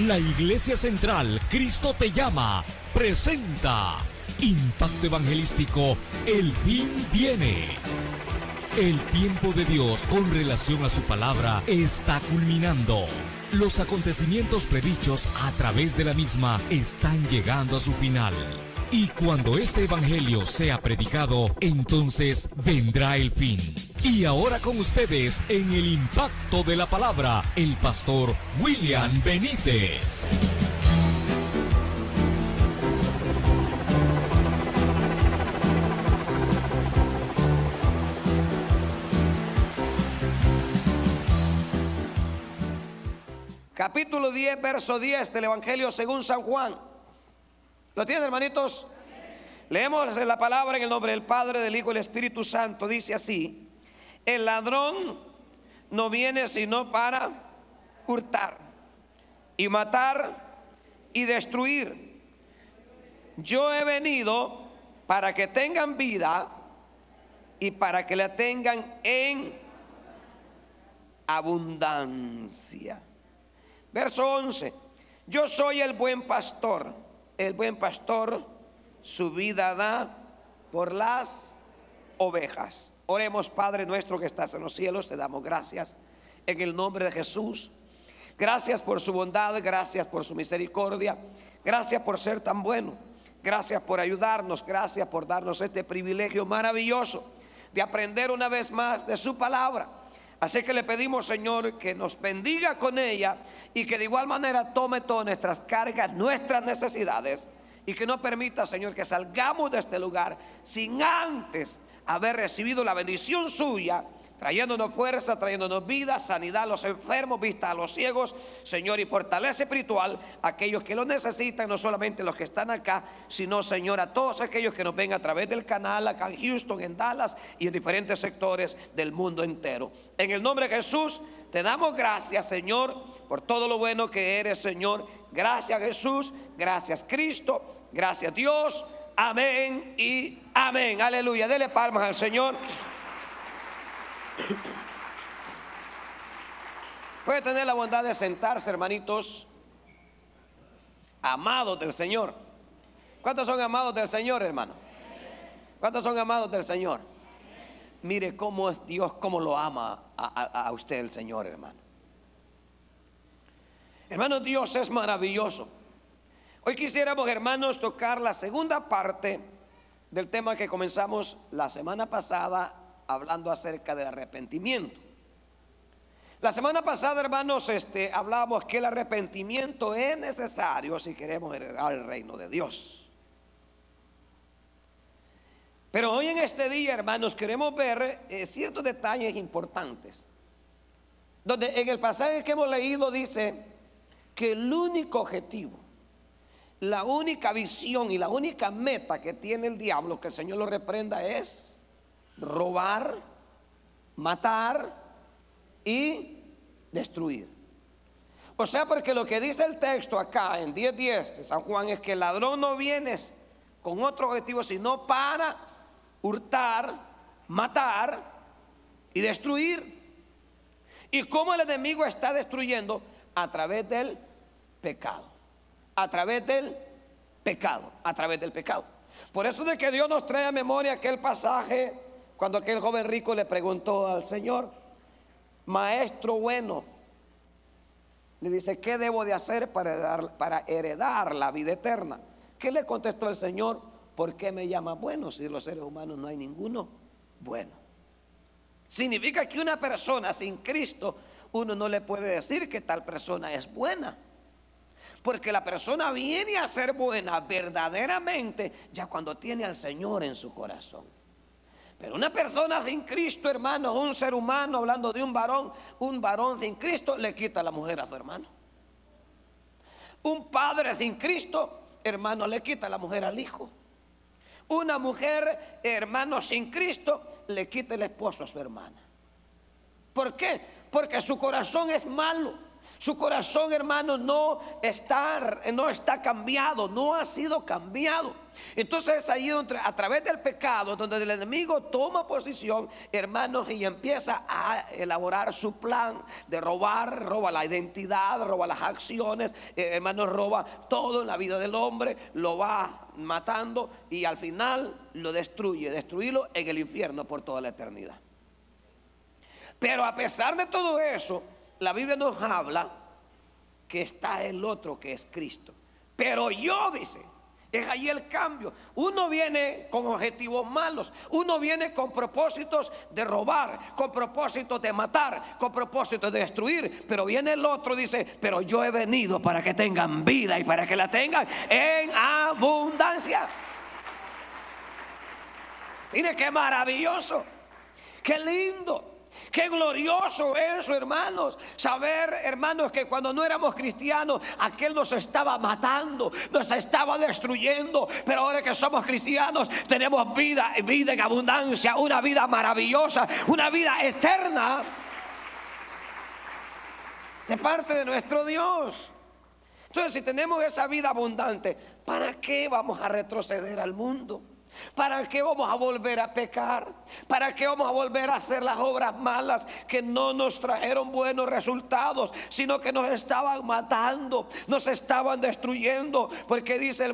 La Iglesia Central Cristo te llama presenta Impacto Evangelístico. El fin viene. El tiempo de Dios con relación a su palabra está culminando. Los acontecimientos predichos a través de la misma están llegando a su final. Y cuando este evangelio sea predicado, entonces vendrá el fin. Y ahora con ustedes, en el impacto de la palabra, el pastor William Benítez. Capítulo 10, verso 10 del Evangelio según San Juan. ¿Lo tienen, hermanitos? Leemos la palabra en el nombre del Padre, del Hijo y del Espíritu Santo. Dice así: el ladrón no viene sino para hurtar y matar y destruir. Yo he venido para que tengan vida y para que la tengan en abundancia. Verso 11: yo soy el buen pastor. El buen pastor su vida da por las ovejas. Oremos. Padre nuestro que estás en los cielos, te damos gracias en el nombre de Jesús. Gracias por su bondad, gracias por su misericordia, gracias por ser tan bueno, gracias por ayudarnos, gracias por darnos este privilegio maravilloso de aprender una vez más de su palabra. Así que le pedimos, Señor, que nos bendiga con ella y que de igual manera tome todas nuestras cargas, nuestras necesidades, y que no permita, Señor, que salgamos de este lugar sin antes haber recibido la bendición suya, trayéndonos fuerza, trayéndonos vida, sanidad a los enfermos, vista a los ciegos, Señor, y fortaleza espiritual a aquellos que lo necesitan, no solamente los que están acá, sino, Señor, a todos aquellos que nos ven a través del canal, acá en Houston, en Dallas y en diferentes sectores del mundo entero. En el nombre de Jesús te damos gracias, Señor, por todo lo bueno que eres, Señor. Gracias, Jesús, gracias, Cristo, gracias, Dios. Amén y amén. Aleluya. Dele palmas al Señor. Puede tener la bondad de sentarse, hermanitos, amados del Señor. ¿Cuántos son amados del Señor, hermano? ¿Cuántos son amados del Señor? Mire cómo es Dios, cómo lo ama a usted el Señor, hermano. Hermano, Dios es maravilloso. Hoy quisiéramos, hermanos, tocar la segunda parte del tema que comenzamos la semana pasada, hablando acerca del arrepentimiento. La semana pasada, hermanos, hablábamos que el arrepentimiento es necesario si queremos heredar el reino de Dios. Pero hoy en este día, hermanos, queremos ver ciertos detalles importantes, donde en el pasaje que hemos leído dice que el único objetivo, la única visión y la única meta que tiene el diablo, que el Señor lo reprenda, es robar, matar y destruir. O sea, porque lo que dice el texto acá en 10:10 de San Juan es que el ladrón no viene con otro objetivo sino para hurtar, matar y destruir. ¿Y cómo el enemigo está destruyendo? A través del pecado. A través del pecado, a través del pecado. Por eso de que Dios nos trae a memoria aquel pasaje cuando aquel joven rico le preguntó al Señor: maestro bueno, le dice, ¿qué debo de hacer para heredar la vida eterna? ¿Qué le contestó el Señor? ¿Por qué me llama bueno si de los seres humanos no hay ninguno bueno? Significa que una persona sin Cristo, uno no le puede decir que tal persona es buena, porque la persona viene a ser buena verdaderamente ya cuando tiene al Señor en su corazón. Pero una persona sin Cristo, hermano, un ser humano, hablando de un varón sin Cristo le quita la mujer a su hermano. Un padre sin Cristo, hermano, le quita la mujer al hijo. Una mujer, hermano, sin Cristo le quita el esposo a su hermana. ¿Por qué? Porque su corazón es malo. Su corazón, hermano, no está cambiado, no ha sido cambiado. Entonces es ahí donde, a través del pecado, donde el enemigo toma posición, hermanos, y empieza a elaborar su plan de robar. Roba la identidad, roba las acciones, hermanos, roba todo en la vida del hombre, lo va matando y al final lo destruirlo en el infierno por toda la eternidad. Pero a pesar de todo eso, la Biblia nos habla que está el otro, que es Cristo. Pero yo, dice, es ahí el cambio. Uno viene con objetivos malos, uno viene con propósitos de robar, con propósitos de matar, con propósitos de destruir. Pero viene el otro, dice, pero yo he venido para que tengan vida y para que la tengan en abundancia. Mire qué maravilloso, qué lindo. Qué glorioso eso, hermanos. Saber, hermanos, que cuando no éramos cristianos, aquel nos estaba matando, nos estaba destruyendo. Pero ahora que somos cristianos, tenemos vida en abundancia, una vida maravillosa, una vida eterna de parte de nuestro Dios. Entonces, si tenemos esa vida abundante, ¿para qué vamos a retroceder al mundo? ¿Para qué vamos a volver a pecar? ¿Para qué vamos a volver a hacer las obras malas que no nos trajeron buenos resultados, sino que nos estaban matando, nos estaban destruyendo? Porque dice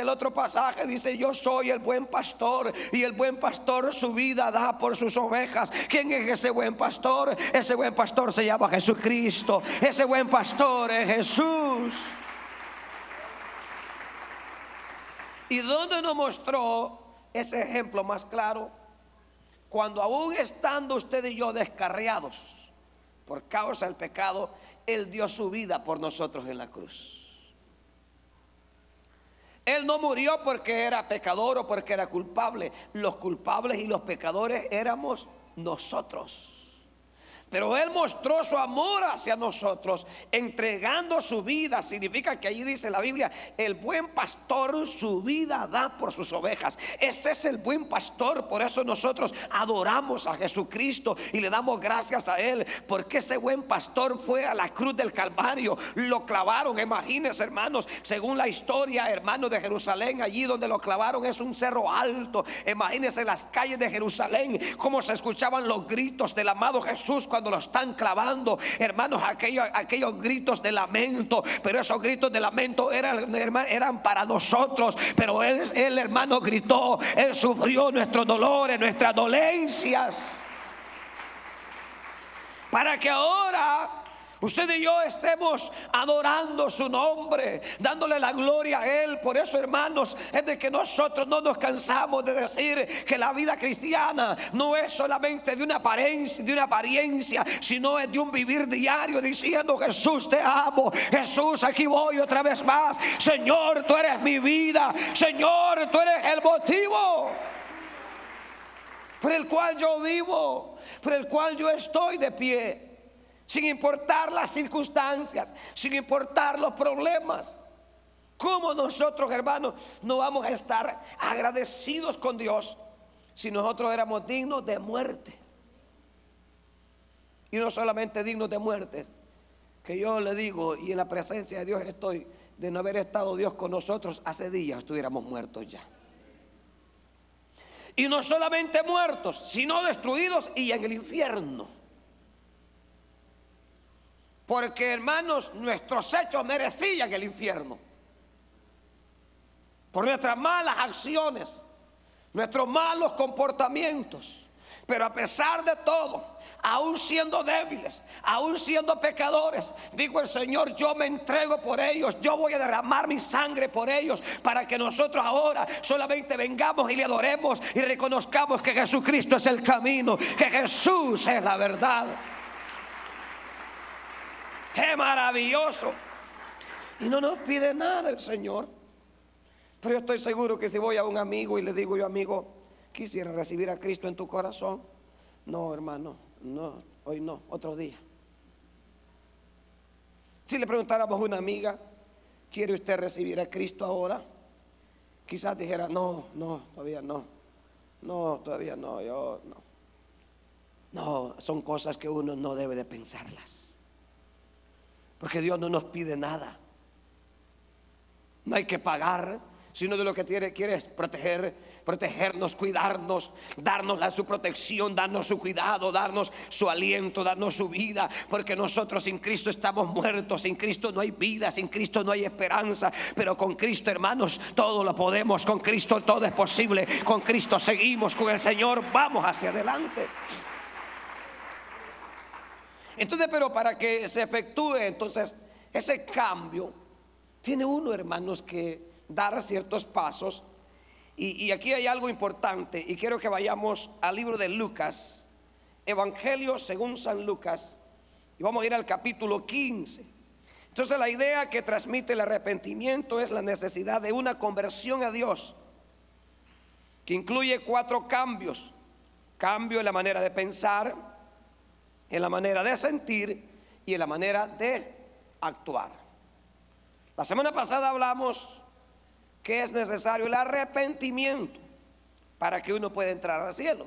el otro pasaje, dice, yo soy el buen pastor y el buen pastor su vida da por sus ovejas. ¿Quién es ese buen pastor? Ese buen pastor se llama Jesucristo. Ese buen pastor es Jesús. ¿Y dónde nos mostró ese ejemplo más claro? Cuando aún estando usted y yo descarriados por causa del pecado, Él dio su vida por nosotros en la cruz. Él no murió porque era pecador o porque era culpable. Los culpables y los pecadores éramos nosotros. Pero Él mostró su amor hacia nosotros entregando su vida. Significa que allí dice la Biblia, el buen pastor su vida da por sus ovejas. Ese es el buen pastor. Por eso nosotros adoramos a Jesucristo y le damos gracias a Él, porque ese buen pastor fue a la cruz del Calvario, lo clavaron. Imagínense, hermanos, según la historia, hermanos, de Jerusalén, allí donde lo clavaron es un cerro alto. Imagínense las calles de Jerusalén, cómo se escuchaban los gritos del amado Jesús cuando lo están clavando, hermanos, aquellos gritos de lamento. Pero esos gritos de lamento eran para nosotros. Pero él, hermano, gritó, Él sufrió nuestros dolores, nuestras dolencias, para que ahora usted y yo estemos adorando su nombre, dándole la gloria a Él. Por eso, hermanos, es de que nosotros no nos cansamos de decir que la vida cristiana no es solamente de una apariencia, sino es de un vivir diario diciendo, Jesús, te amo. Jesús, aquí voy otra vez más. Señor, tú eres mi vida. Señor, tú eres el motivo por el cual yo vivo, por el cual yo estoy de pie. Sin importar las circunstancias, sin importar los problemas. ¿Cómo nosotros, hermanos, no vamos a estar agradecidos con Dios si nosotros éramos dignos de muerte? Y no solamente dignos de muerte, que yo le digo, y en la presencia de Dios estoy, de no haber estado Dios con nosotros hace días estuviéramos muertos ya. Y no solamente muertos, sino destruidos y en el infierno. Porque, hermanos, nuestros hechos merecían el infierno por nuestras malas acciones, nuestros malos comportamientos. Pero a pesar de todo, aún siendo débiles, aún siendo pecadores, digo el Señor, yo me entrego por ellos, yo voy a derramar mi sangre por ellos, para que nosotros ahora solamente vengamos y le adoremos y reconozcamos que Jesucristo es el camino, que Jesús es la verdad. ¡Qué maravilloso! Y no nos pide nada el Señor. Pero yo estoy seguro que si voy a un amigo y le digo yo, amigo, quisiera recibir a Cristo en tu corazón. No, hermano, no, hoy no, otro día. Si le preguntáramos a una amiga, ¿quiere usted recibir a Cristo ahora? Quizás dijera, no, todavía no. No, todavía no, yo no. No, son cosas que uno no debe de pensarlas. Porque Dios no nos pide nada. No hay que pagar, sino de lo que quiere es protegernos, cuidarnos, darnos su protección, darnos su cuidado, darnos su aliento, darnos su vida. Porque nosotros sin Cristo estamos muertos, sin Cristo no hay vida, sin Cristo no hay esperanza. Pero con Cristo, hermanos, todo lo podemos, con Cristo todo es posible, con Cristo seguimos, con el Señor vamos hacia adelante. Entonces, pero para que se efectúe entonces ese cambio, tiene uno, hermanos, que dar ciertos pasos. Y aquí hay algo importante, y quiero que vayamos al libro de Lucas, Evangelio según San Lucas, y vamos a ir al capítulo 15. Entonces la idea que transmite el arrepentimiento es la necesidad de una conversión a Dios, que incluye 4 cambios. Cambio en la manera de pensar, en la manera de sentir y en la manera de actuar. La semana pasada hablamos que es necesario el arrepentimiento para que uno pueda entrar al cielo.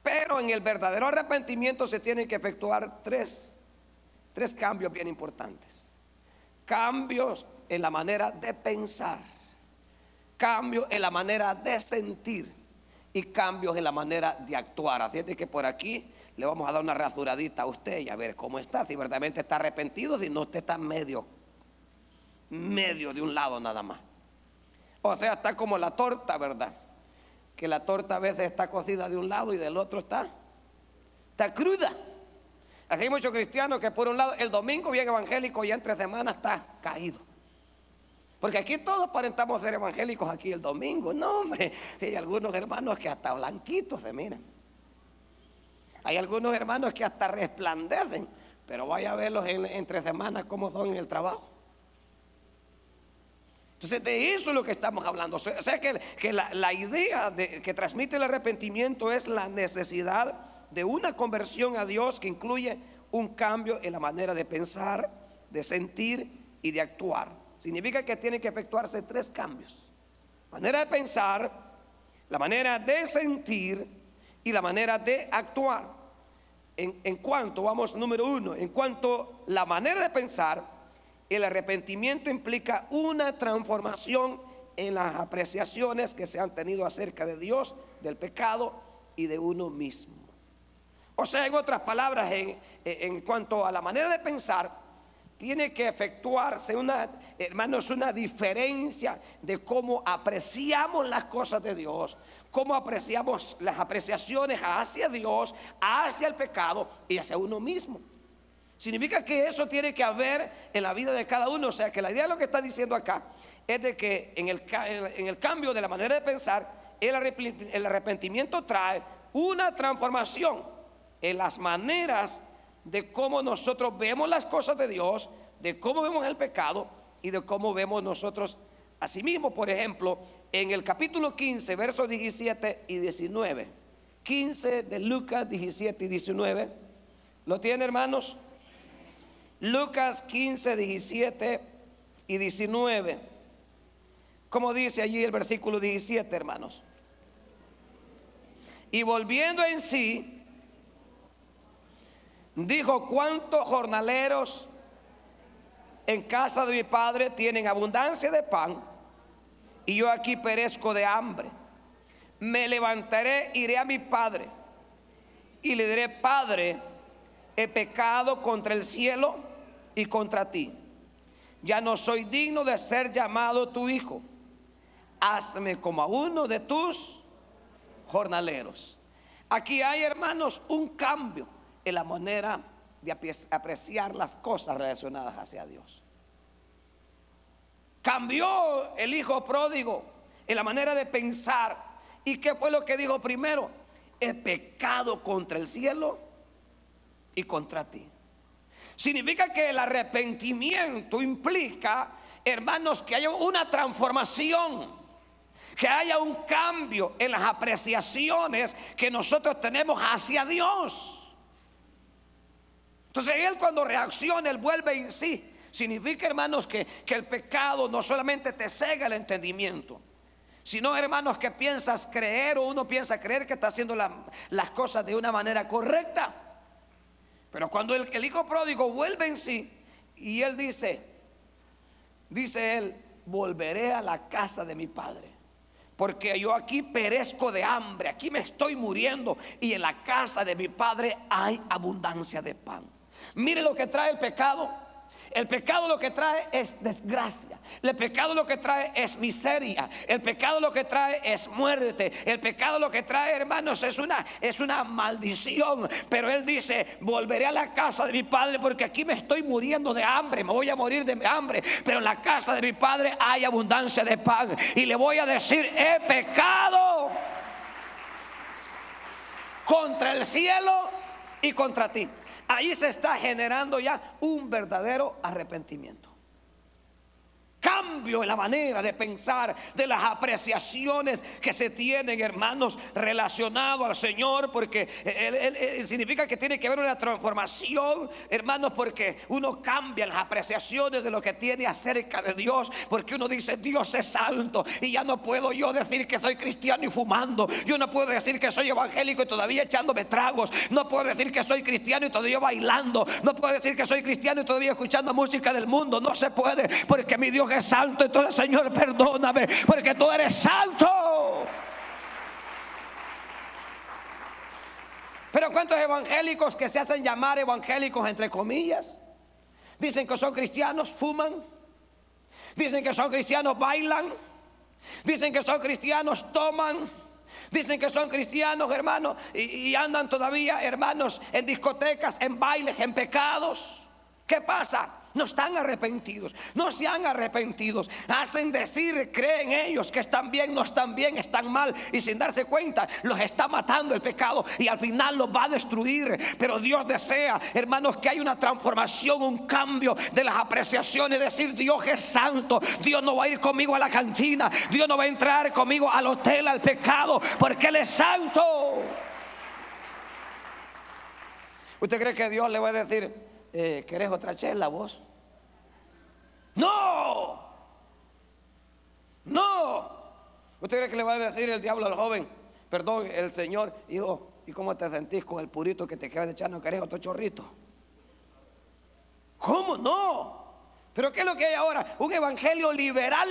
Pero en el verdadero arrepentimiento se tienen que efectuar tres cambios bien importantes. Cambios en la manera de pensar, cambios en la manera de sentir y cambios en la manera de actuar. Así es que por aquí le vamos a dar una rasuradita a usted y a ver cómo está, si verdaderamente está arrepentido, si no usted está medio de un lado nada más. O sea, está como la torta, ¿verdad? Que la torta a veces está cocida de un lado y del otro está cruda. Así hay muchos cristianos que por un lado el domingo bien evangélico y entre semanas está caído. Porque aquí todos aparentamos ser evangélicos aquí el domingo. No, hombre, hay algunos hermanos que hasta blanquitos se miran. Hay algunos hermanos que hasta resplandecen, pero vaya a verlos entre semanas cómo son en el trabajo. Entonces de eso es lo que estamos hablando. O sea que la idea que transmite el arrepentimiento es la necesidad de una conversión a Dios que incluye un cambio en la manera de pensar, de sentir y de actuar. Significa que tiene que efectuarse 3 cambios: manera de pensar, la manera de sentir y la manera de actuar. En cuanto, vamos, número 1, en cuanto a la manera de pensar, el arrepentimiento implica una transformación en las apreciaciones que se han tenido acerca de Dios, del pecado y de uno mismo. O sea, en otras palabras, en cuanto a la manera de pensar, tiene que efectuarse hermanos, una diferencia de cómo apreciamos las cosas de Dios, cómo apreciamos las apreciaciones hacia Dios, hacia el pecado y hacia uno mismo. Significa que eso tiene que haber en la vida de cada uno. O sea, que la idea de lo que está diciendo acá es de que en el cambio de la manera de pensar, el arrepentimiento trae una transformación en las maneras de cómo nosotros vemos las cosas de Dios, de cómo vemos el pecado y de cómo vemos nosotros a sí mismos. Por ejemplo, en el capítulo 15, versos 17 y 19. 15 de Lucas 17 y 19. ¿Lo tienen, hermanos? Lucas 15, 17 y 19. Como dice allí el versículo 17, hermanos. Y volviendo en sí, dijo: ¿cuántos jornaleros en casa de mi padre tienen abundancia de pan, y yo aquí perezco de hambre? Me levantaré, iré a mi padre y le diré: Padre, he pecado contra el cielo y contra ti. Ya no soy digno de ser llamado tu hijo. Hazme como a uno de tus jornaleros. Aquí hay, hermanos, un cambio en la manera de apreciar las cosas relacionadas hacia Dios. Cambió el hijo pródigo en la manera de pensar. ¿Y qué fue lo que dijo primero? He pecado contra el cielo y contra ti. Significa que el arrepentimiento implica, hermanos, que haya una transformación, que haya un cambio en las apreciaciones que nosotros tenemos hacia Dios. Entonces él, cuando reacciona, él vuelve en sí. Significa, hermanos, que el pecado no solamente te cega el entendimiento, sino, hermanos, que piensas creer, o uno piensa creer que está haciendo las cosas de una manera correcta. Pero cuando el hijo pródigo vuelve en sí, Y él dice él, volveré a la casa de mi padre, porque yo aquí perezco de hambre, aquí me estoy muriendo, y en la casa de mi padre hay abundancia de pan. Mire lo que trae el pecado. El pecado lo que trae es desgracia. El pecado lo que trae es miseria. El pecado lo que trae es muerte. El pecado lo que trae, hermanos, es una maldición. Pero él dice, volveré a la casa de mi padre, porque aquí me estoy muriendo de hambre, me voy a morir de hambre, pero en la casa de mi padre hay abundancia de pan. Y le voy a decir, he pecado contra el cielo y contra ti. Ahí se está generando ya un verdadero arrepentimiento. Cambio en la manera de pensar, de las apreciaciones que se tienen, hermanos, relacionado al Señor, porque significa que tiene que haber una transformación, hermanos, porque uno cambia las apreciaciones de lo que tiene acerca de Dios, porque uno dice, Dios es santo, y ya no puedo yo decir que soy cristiano y fumando, yo no puedo decir que soy evangélico y todavía echándome tragos, no puedo decir que soy cristiano y todavía bailando, no puedo decir que soy cristiano y todavía escuchando música del mundo. No se puede, porque mi Dios es santo. Entonces, Señor, perdóname, porque tú eres santo. Pero ¿cuántos evangélicos que se hacen llamar evangélicos entre comillas dicen que son cristianos, fuman? Dicen que son cristianos, bailan. Dicen que son cristianos, toman. Dicen que son cristianos, hermanos, y andan todavía, hermanos, en discotecas, en bailes, en pecados. ¿Qué pasa? No están arrepentidos, no se han arrepentido. Hacen decir, creen ellos que están bien, no están bien, están mal, y sin darse cuenta los está matando el pecado y al final los va a destruir. Pero Dios desea, hermanos, que haya una transformación, un cambio de las apreciaciones. Decir, Dios es santo, Dios no va a ir conmigo a la cantina, Dios no va a entrar conmigo al hotel, al pecado, porque Él es santo. ¿Usted cree que Dios le va a decir, ¿querés otra chela vos? No. ¿Usted cree que le va a decir el diablo al joven, perdón, el Señor, hijo, ¿y cómo te sentís con el purito que te acabas de echar? ¿No querés otro chorrito? ¿Cómo no? ¿Pero qué es lo que hay ahora? Un evangelio liberal.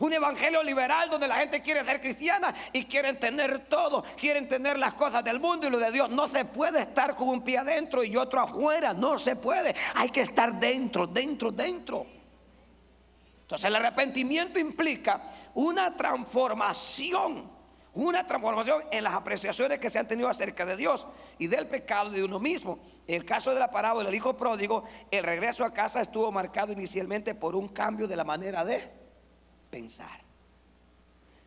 Un evangelio liberal donde la gente quiere ser cristiana y quieren tener todo, quieren tener las cosas del mundo y lo de Dios. No se puede estar con un pie adentro y otro afuera, no se puede. Hay que estar dentro. Entonces el arrepentimiento implica una transformación en las apreciaciones que se han tenido acerca de Dios y del pecado de uno mismo. En el caso de la parábola del hijo pródigo, el regreso a casa estuvo marcado inicialmente por un cambio de la manera de pensar.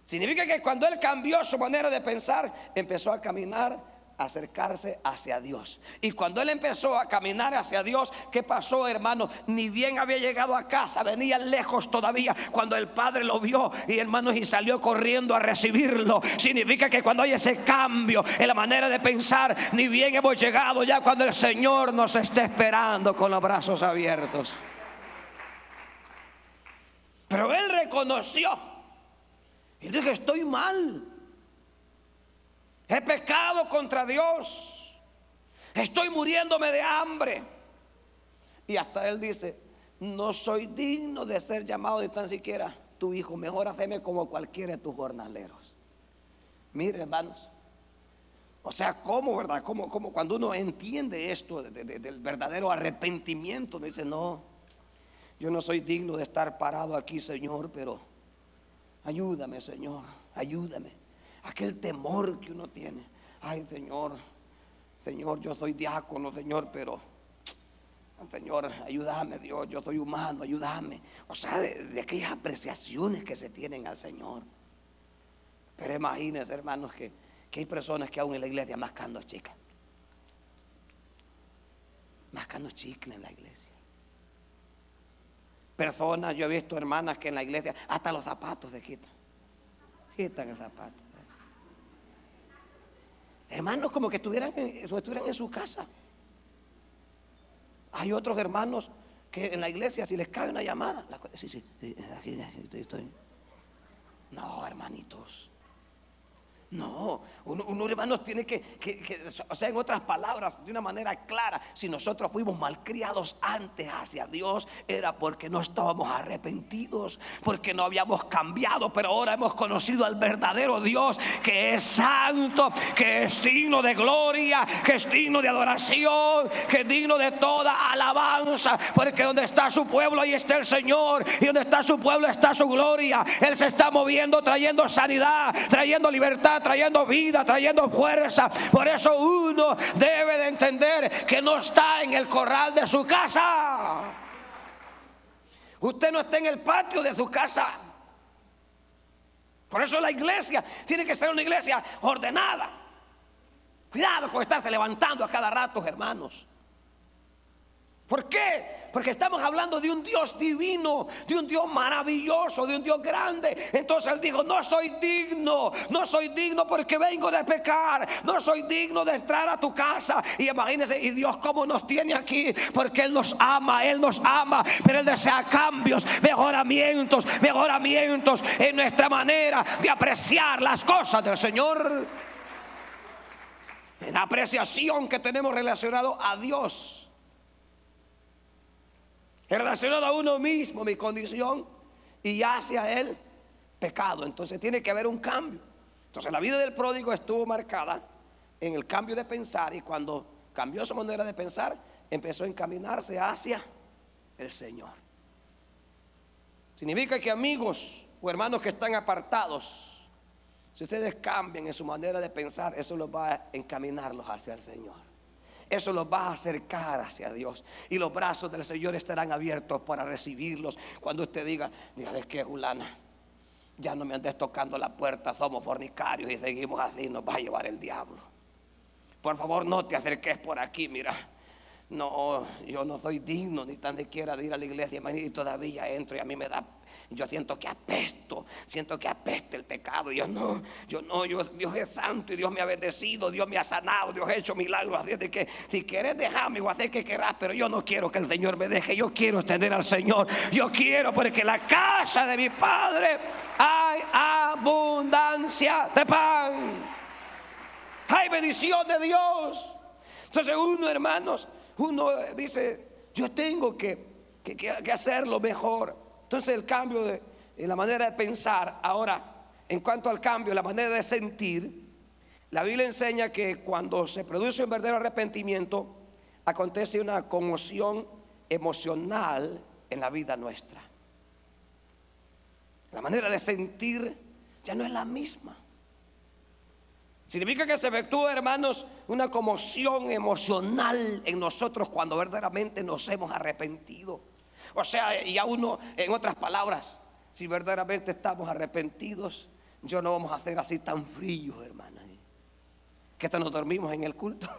Significa que cuando él cambió su manera de pensar, empezó a caminar, a acercarse hacia Dios. Y cuando él empezó a caminar hacia Dios, ¿qué pasó, hermano? Ni bien había llegado a casa, venía lejos todavía, cuando el padre lo vio, y hermanos, y salió corriendo a recibirlo. Significa que cuando hay ese cambio en la manera de pensar, ni bien hemos llegado ya cuando el Señor nos está esperando con los brazos abiertos. Pero él reconoció y dijo, estoy mal, he pecado contra Dios, estoy muriéndome de hambre. Y hasta él dice, no soy digno de ser llamado ni tan siquiera tu hijo, mejor haceme como cualquiera de tus jornaleros. Mire, hermanos, o sea, ¿cómo, verdad? ¿Cómo cuando uno entiende esto del verdadero arrepentimiento? Me dice, no, yo no soy digno de estar parado aquí, Señor, pero ayúdame, Señor, ayúdame. Aquel temor que uno tiene. Ay, Señor, yo soy diácono, Señor, pero Señor, ayúdame, Dios, yo soy humano, ayúdame. O sea, de aquellas apreciaciones que se tienen al Señor. Pero imagínense, hermanos, que hay personas que aún en la iglesia mascando chicle en la iglesia. Personas, yo he visto hermanas que en la iglesia hasta los zapatos se quitan el zapato. Hermanos, como que estuvieran en su casa. Hay otros hermanos que en la iglesia, si les cae una llamada, sí, aquí estoy. No, hermanitos, No, uno hermanos tiene o sea, en otras palabras, de una manera clara, si nosotros fuimos malcriados antes hacia Dios, era porque no estábamos arrepentidos, porque no habíamos cambiado, pero ahora hemos conocido al verdadero Dios, que es santo, que es digno de gloria, que es digno de adoración, que es digno de toda alabanza, porque donde está su pueblo, ahí está el Señor, y donde está su pueblo está su gloria. Él se está moviendo, trayendo sanidad, trayendo libertad, trayendo vida, trayendo fuerza. Por eso uno debe de entender que no está en el corral de su casa. Usted no está en el patio de su casa. Por eso la iglesia tiene que ser una iglesia ordenada. Cuidado con estarse levantando a cada rato, hermanos. ¿Por qué? Porque estamos hablando de un Dios divino, de un Dios maravilloso, de un Dios grande. Entonces Él dijo, no soy digno porque vengo de pecar, no soy digno de entrar a tu casa. Y imagínense, y Dios cómo nos tiene aquí, porque Él nos ama, pero Él desea cambios, mejoramientos en nuestra manera de apreciar las cosas del Señor. En la apreciación que tenemos relacionado a Dios, relacionado a uno mismo, mi condición, y hacia Él, pecado. Entonces tiene que haber un cambio. Entonces la vida del pródigo estuvo marcada en el cambio de pensar, y cuando cambió su manera de pensar, empezó a encaminarse hacia el Señor. Significa que amigos o hermanos que están apartados, si ustedes cambian en su manera de pensar, eso los va a encaminarlos hacia el Señor. Eso los va a acercar hacia Dios, y los brazos del Señor estarán abiertos para recibirlos. Cuando usted diga, mira, es que Julana, ya no me andes tocando la puerta, somos fornicarios y seguimos así, nos va a llevar el diablo. Por favor, no te acerques por aquí, mira. No, yo no soy digno ni tan siquiera de ir a la iglesia, y todavía entro y a mí me da, yo siento que apesta el pecado. Dios es santo y Dios me ha bendecido, Dios me ha sanado, Dios ha hecho milagros. Así de que si quieres dejarme o hacer que querrás, pero yo no quiero que el Señor me deje, yo quiero extender al Señor. Yo quiero, porque en la casa de mi Padre hay abundancia de pan, hay bendición de Dios. Entonces hermanos, uno dice, yo tengo que hacerlo mejor. Entonces el cambio de la manera de pensar. Ahora, en cuanto al cambio, la manera de sentir, la Biblia enseña que cuando se produce un verdadero arrepentimiento, acontece una conmoción emocional en la vida nuestra. La manera de sentir ya no es la misma. Significa que se efectúa, hermanos, una conmoción emocional en nosotros cuando verdaderamente nos hemos arrepentido. O sea, ya uno, en otras palabras, si verdaderamente estamos arrepentidos, yo no vamos a hacer así tan fríos, hermanas. Que hasta nos dormimos en el culto.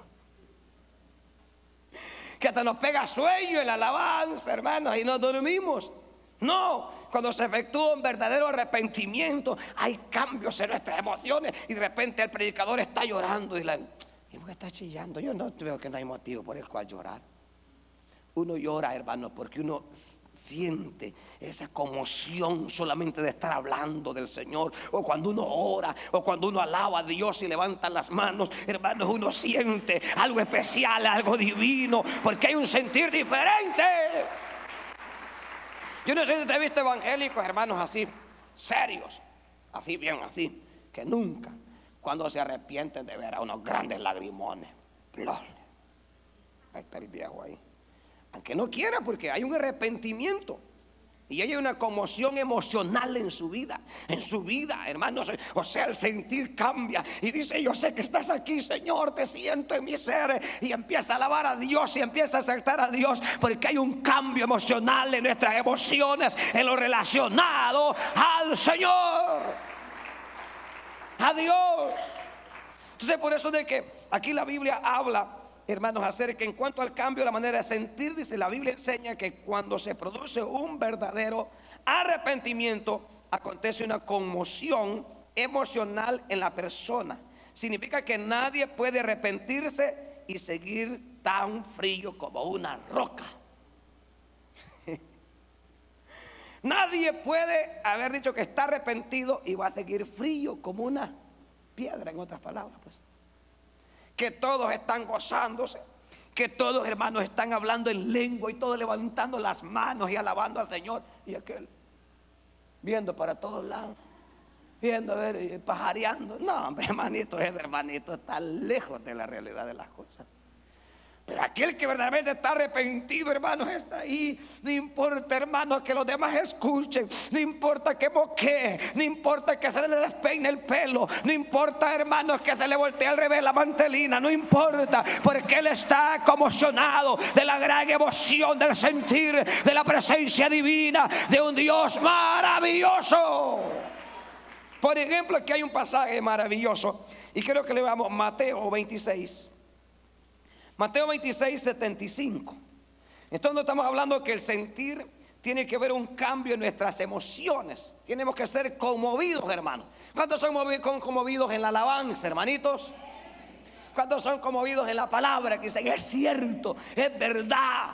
Que hasta nos pega sueño en la alabanza, hermanos, y nos dormimos. No, cuando se efectúa un verdadero arrepentimiento, hay cambios en nuestras emociones, y de repente el predicador está llorando y ¿por qué está chillando? Yo no veo que no hay motivo por el cual llorar. Uno llora, hermanos, porque uno siente esa conmoción solamente de estar hablando del Señor, o cuando uno ora, o cuando uno alaba a Dios y levanta las manos, hermanos, uno siente algo especial, algo divino, porque hay un sentir diferente. Yo no sé si te he visto evangélicos, hermanos, así, serios, así bien, así, que nunca, cuando se arrepienten de ver a unos grandes lagrimones. Ahí está el viejo ahí. Aunque no quiera, porque hay un arrepentimiento y hay una conmoción emocional en su vida, hermanos. O sea, el sentir cambia y dice, yo sé que estás aquí, Señor, te siento en mi ser, y empieza a alabar a Dios y empieza a exaltar a Dios, porque hay un cambio emocional en nuestras emociones, en lo relacionado al Señor, a Dios. Entonces, por eso de que aquí la Biblia habla, hermanos, acerca en cuanto al cambio, la manera de sentir, dice la Biblia enseña que cuando se produce un verdadero arrepentimiento, acontece una conmoción emocional en la persona. Significa que nadie puede arrepentirse y seguir tan frío como una roca. Nadie puede haber dicho que está arrepentido y va a seguir frío como una piedra, en otras palabras, pues. Que todos están gozándose, que todos, hermanos, están hablando en lengua y todos levantando las manos y alabando al Señor. Y aquel viendo para todos lados, viendo, a ver, pajareando. No, hombre, hermanito, está lejos de la realidad de las cosas. Pero aquel que verdaderamente está arrepentido, hermanos, está ahí. No importa, hermanos, que los demás escuchen. No importa que moquee. No importa que se le despeine el pelo. No importa, hermanos, que se le voltee al revés la mantelina. No importa, porque él está conmocionado de la gran emoción del sentir de la presencia divina de un Dios maravilloso. Por ejemplo, aquí hay un pasaje maravilloso y creo que le vamos Mateo 26. Mateo 26, 75. Entonces estamos hablando que el sentir tiene que ver un cambio en nuestras emociones. Tenemos que ser conmovidos, hermanos. ¿Cuántos son conmovidos en la alabanza, hermanitos? ¿Cuántos son conmovidos en la palabra? Que dicen, es cierto, es verdad.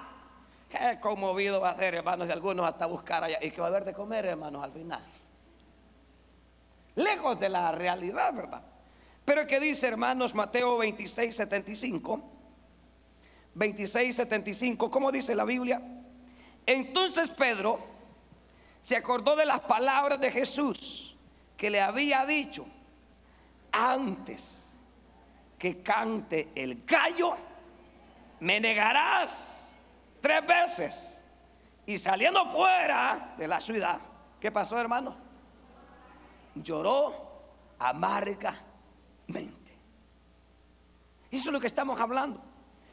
Qué conmovido va a ser, hermanos, de algunos hasta buscar allá. ¿Y qué va a haber de comer, hermanos, al final? Lejos de la realidad, ¿verdad? Pero ¿qué dice, hermanos? Mateo 26, 75. 26, 75, ¿cómo dice la Biblia? Entonces Pedro se acordó de las palabras de Jesús que le había dicho: antes que cante el gallo, me negarás 3 veces. Y saliendo fuera de la ciudad, ¿qué pasó, hermano? Lloró amargamente. Eso es lo que estamos hablando.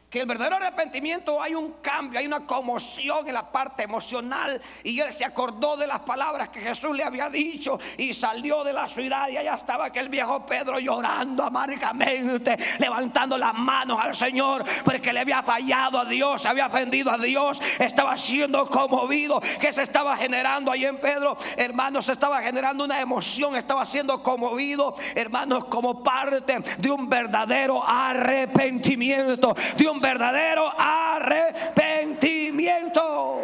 Que el verdadero arrepentimiento, hay un cambio, hay una conmoción en la parte emocional. Y él se acordó de las palabras que Jesús le había dicho y salió de la ciudad. Y allá estaba aquel viejo Pedro llorando amargamente, levantando las manos al Señor, porque le había fallado a Dios, había ofendido a Dios. Estaba siendo conmovido. ¿Qué se estaba generando ahí en Pedro? Hermanos, se estaba generando una emoción. Estaba siendo conmovido, hermanos, como parte de un verdadero arrepentimiento, de un verdadero arrepentimiento.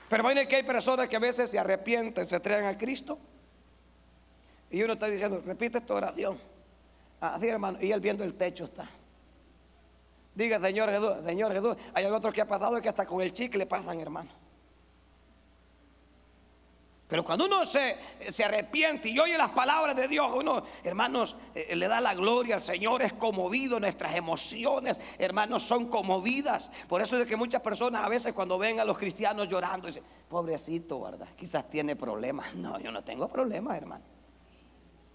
Pero imagínense que hay personas que a veces se arrepienten, se entregan a Cristo, y uno está diciendo, repite esta oración, así, hermano, y él viendo el techo está. Diga, Señor Jesús, Señor Jesús. Hay otros que ha pasado que hasta con el chicle pasan, hermano. Pero cuando uno se arrepiente y oye las palabras de Dios, uno, hermanos, le da la gloria al Señor, es conmovido, nuestras emociones, hermanos, son conmovidas. Por eso es que muchas personas a veces cuando ven a los cristianos llorando, dicen, pobrecito, ¿verdad? Quizás tiene problemas. No, yo no tengo problemas, hermano.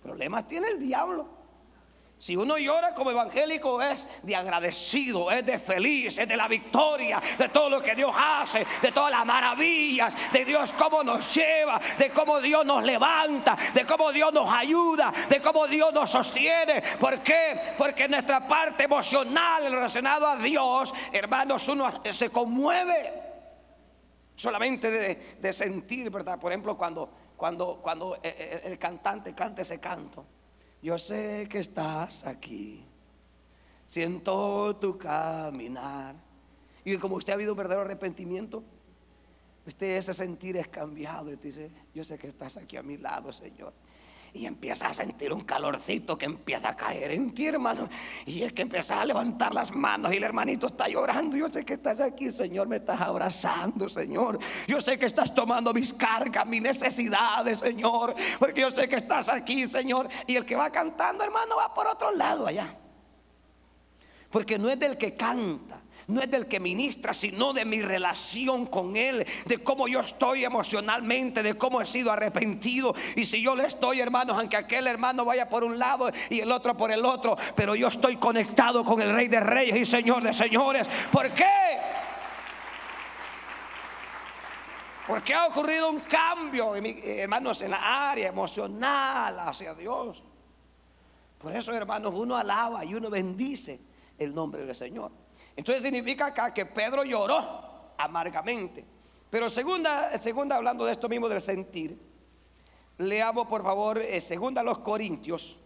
Problemas tiene el diablo. Si uno llora como evangélico, es de agradecido, es de feliz, es de la victoria, de todo lo que Dios hace, de todas las maravillas, de Dios cómo nos lleva, de cómo Dios nos levanta, de cómo Dios nos ayuda, de cómo Dios nos sostiene. ¿Por qué? Porque nuestra parte emocional relacionada a Dios, hermanos, uno se conmueve solamente de sentir, ¿verdad? Por ejemplo, cuando el cantante canta ese canto. Yo sé que estás aquí, siento tu caminar. Y como usted ha habido un verdadero arrepentimiento, usted ese sentir es cambiado. Y te dice, yo sé que estás aquí a mi lado, Señor. Y empieza a sentir un calorcito que empieza a caer en ti, hermano. Y es que empieza a levantar las manos y el hermanito está llorando. Yo sé que estás aquí, Señor, me estás abrazando, Señor. Yo sé que estás tomando mis cargas, mis necesidades, Señor, porque yo sé que estás aquí, Señor. Y el que va cantando, hermano, va por otro lado allá. Porque no es del que canta, no es del que ministra, sino de mi relación con Él, de cómo yo estoy emocionalmente, de cómo he sido arrepentido. Y si yo le estoy, hermanos, aunque aquel hermano vaya por un lado y el otro por el otro, pero yo estoy conectado con el Rey de Reyes y Señor de Señores. ¿Por qué? Porque ha ocurrido un cambio, hermanos, en la área emocional hacia Dios. Por eso, hermanos, uno alaba y uno bendice el nombre del Señor. Entonces significa acá que Pedro lloró amargamente. Pero segunda hablando de esto mismo del sentir, leamos por favor segunda a los Corintios.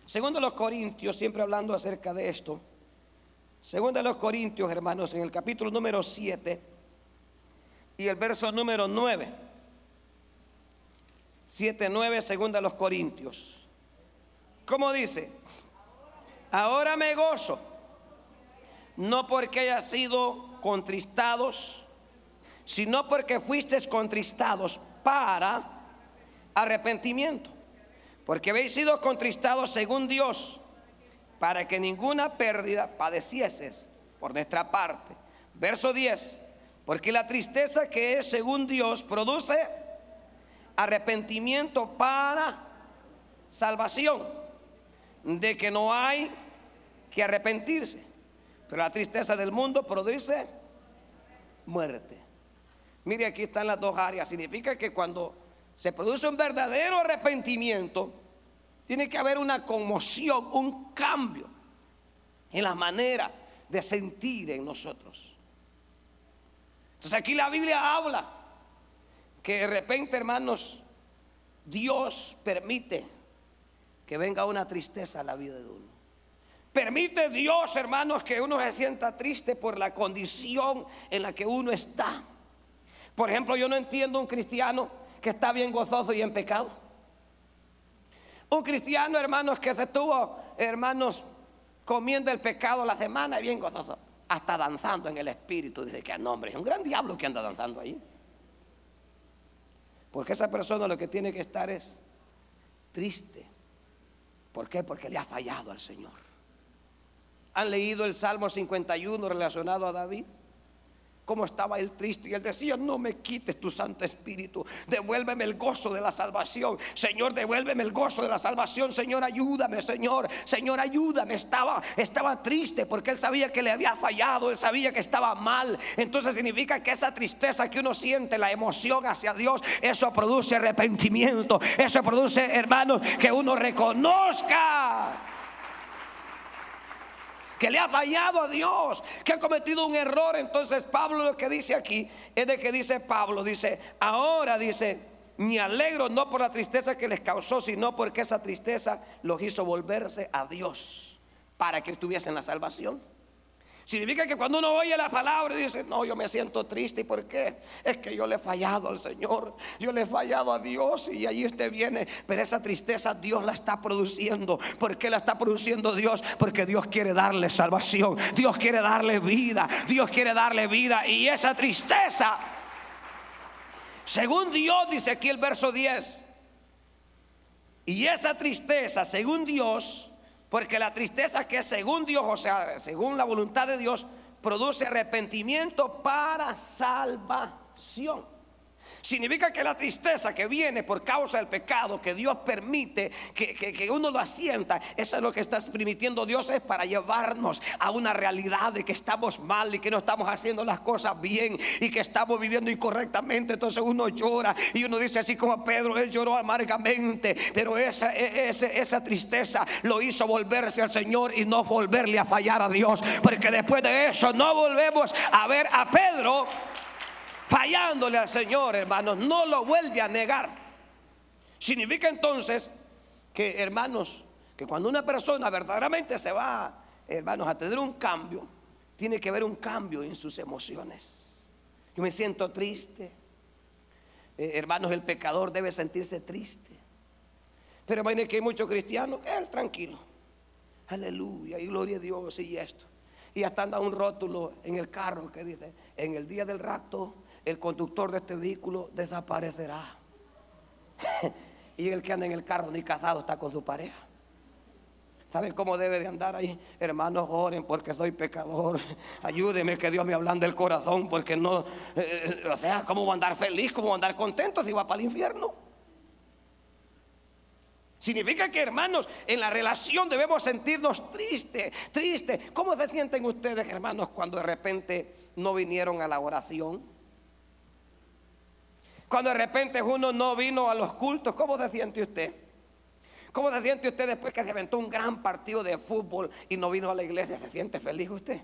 Segunda a los Corintios, siempre hablando acerca de esto. Segunda a los Corintios, hermanos, en el capítulo número 7 y el verso número 9. 7:9, segunda a los Corintios. ¿Cómo dice? Ahora me gozo, no porque haya sido contristados, sino porque fuisteis contristados para arrepentimiento. Porque habéis sido contristados según Dios, para que ninguna pérdida padecieses por nuestra parte. Verso 10. Porque la tristeza que es según Dios produce arrepentimiento para salvación, de que no hay que arrepentirse. Pero la tristeza del mundo produce muerte. Mire, aquí están las dos áreas. Significa que cuando se produce un verdadero arrepentimiento, tiene que haber una conmoción, un cambio en la manera de sentir en nosotros. Entonces aquí la Biblia habla que de repente, hermanos, Dios permite que venga una tristeza a la vida de uno. Permite Dios, hermanos, que uno se sienta triste por la condición en la que uno está. Por ejemplo, yo no entiendo un cristiano que está bien gozoso y en pecado. Un cristiano, hermanos, que se estuvo, hermanos, comiendo el pecado la semana y bien gozoso, hasta danzando en el espíritu. Dice que nombre, es un gran diablo que anda danzando ahí. Porque esa persona lo que tiene que estar es triste. ¿Por qué? Porque le ha fallado al Señor. ¿Han leído el Salmo 51 relacionado a David? Cómo estaba él triste y él decía: no me quites tu Santo Espíritu, devuélveme el gozo de la salvación. Señor, devuélveme el gozo de la salvación. Señor, ayúdame, Señor, ayúdame. Estaba triste porque él sabía que le había fallado, él sabía que estaba mal. Entonces significa que esa tristeza que uno siente, la emoción hacia Dios, eso produce arrepentimiento. Eso produce, hermanos, que uno reconozca que le ha fallado a Dios, que ha cometido un error. Entonces Pablo lo que dice aquí es de que dice Pablo, dice, ahora dice, me alegro no por la tristeza que les causó, sino porque esa tristeza los hizo volverse a Dios para que tuviesen la salvación. Significa que cuando uno oye la palabra y dice: no, yo me siento triste. ¿Y por qué? Es que yo le he fallado al Señor, yo le he fallado a Dios. Y allí usted viene, pero esa tristeza Dios la está produciendo. ¿Por qué la está produciendo Dios? Porque Dios quiere darle salvación, Dios quiere darle vida, Dios quiere darle vida. Y esa tristeza, según Dios, dice aquí el verso 10, y esa tristeza, según Dios, porque la tristeza que es según Dios, o sea, según la voluntad de Dios, produce arrepentimiento para salvación. Significa que la tristeza que viene por causa del pecado, que Dios permite que uno lo asienta, eso es lo que está permitiendo Dios, es para llevarnos a una realidad de que estamos mal y que no estamos haciendo las cosas bien y que estamos viviendo incorrectamente. Entonces uno llora y uno dice así como Pedro, él lloró amargamente, pero esa tristeza lo hizo volverse al Señor y no volverle a fallar a Dios, porque después de eso no volvemos a ver a Pedro fallándole al Señor, hermanos. No lo vuelve a negar. Significa entonces que, hermanos, que cuando una persona verdaderamente se va, hermanos, a tener un cambio, tiene que haber un cambio en sus emociones. Yo me siento triste. Hermanos, el pecador debe sentirse triste. Pero imagínense que hay muchos cristianos, él tranquilo, aleluya y gloria a Dios y esto. Y hasta anda un rótulo en el carro que dice: en el día del rapto el conductor de este vehículo desaparecerá. Y el que anda en el carro ni casado está con su pareja. ¿Saben cómo debe de andar ahí? Hermanos, oren porque soy pecador, ayúdeme que Dios me ablande el corazón, porque no, o sea, ¿cómo va a andar feliz? ¿Cómo va a andar contento si va para el infierno? Significa que, hermanos, en la relación debemos sentirnos tristes. ¿Cómo se sienten ustedes, hermanos, cuando de repente no vinieron a la oración? Cuando de repente uno no vino a los cultos, ¿cómo se siente usted? ¿Cómo se siente usted después que se aventó un gran partido de fútbol y no vino a la iglesia? ¿Se siente feliz usted?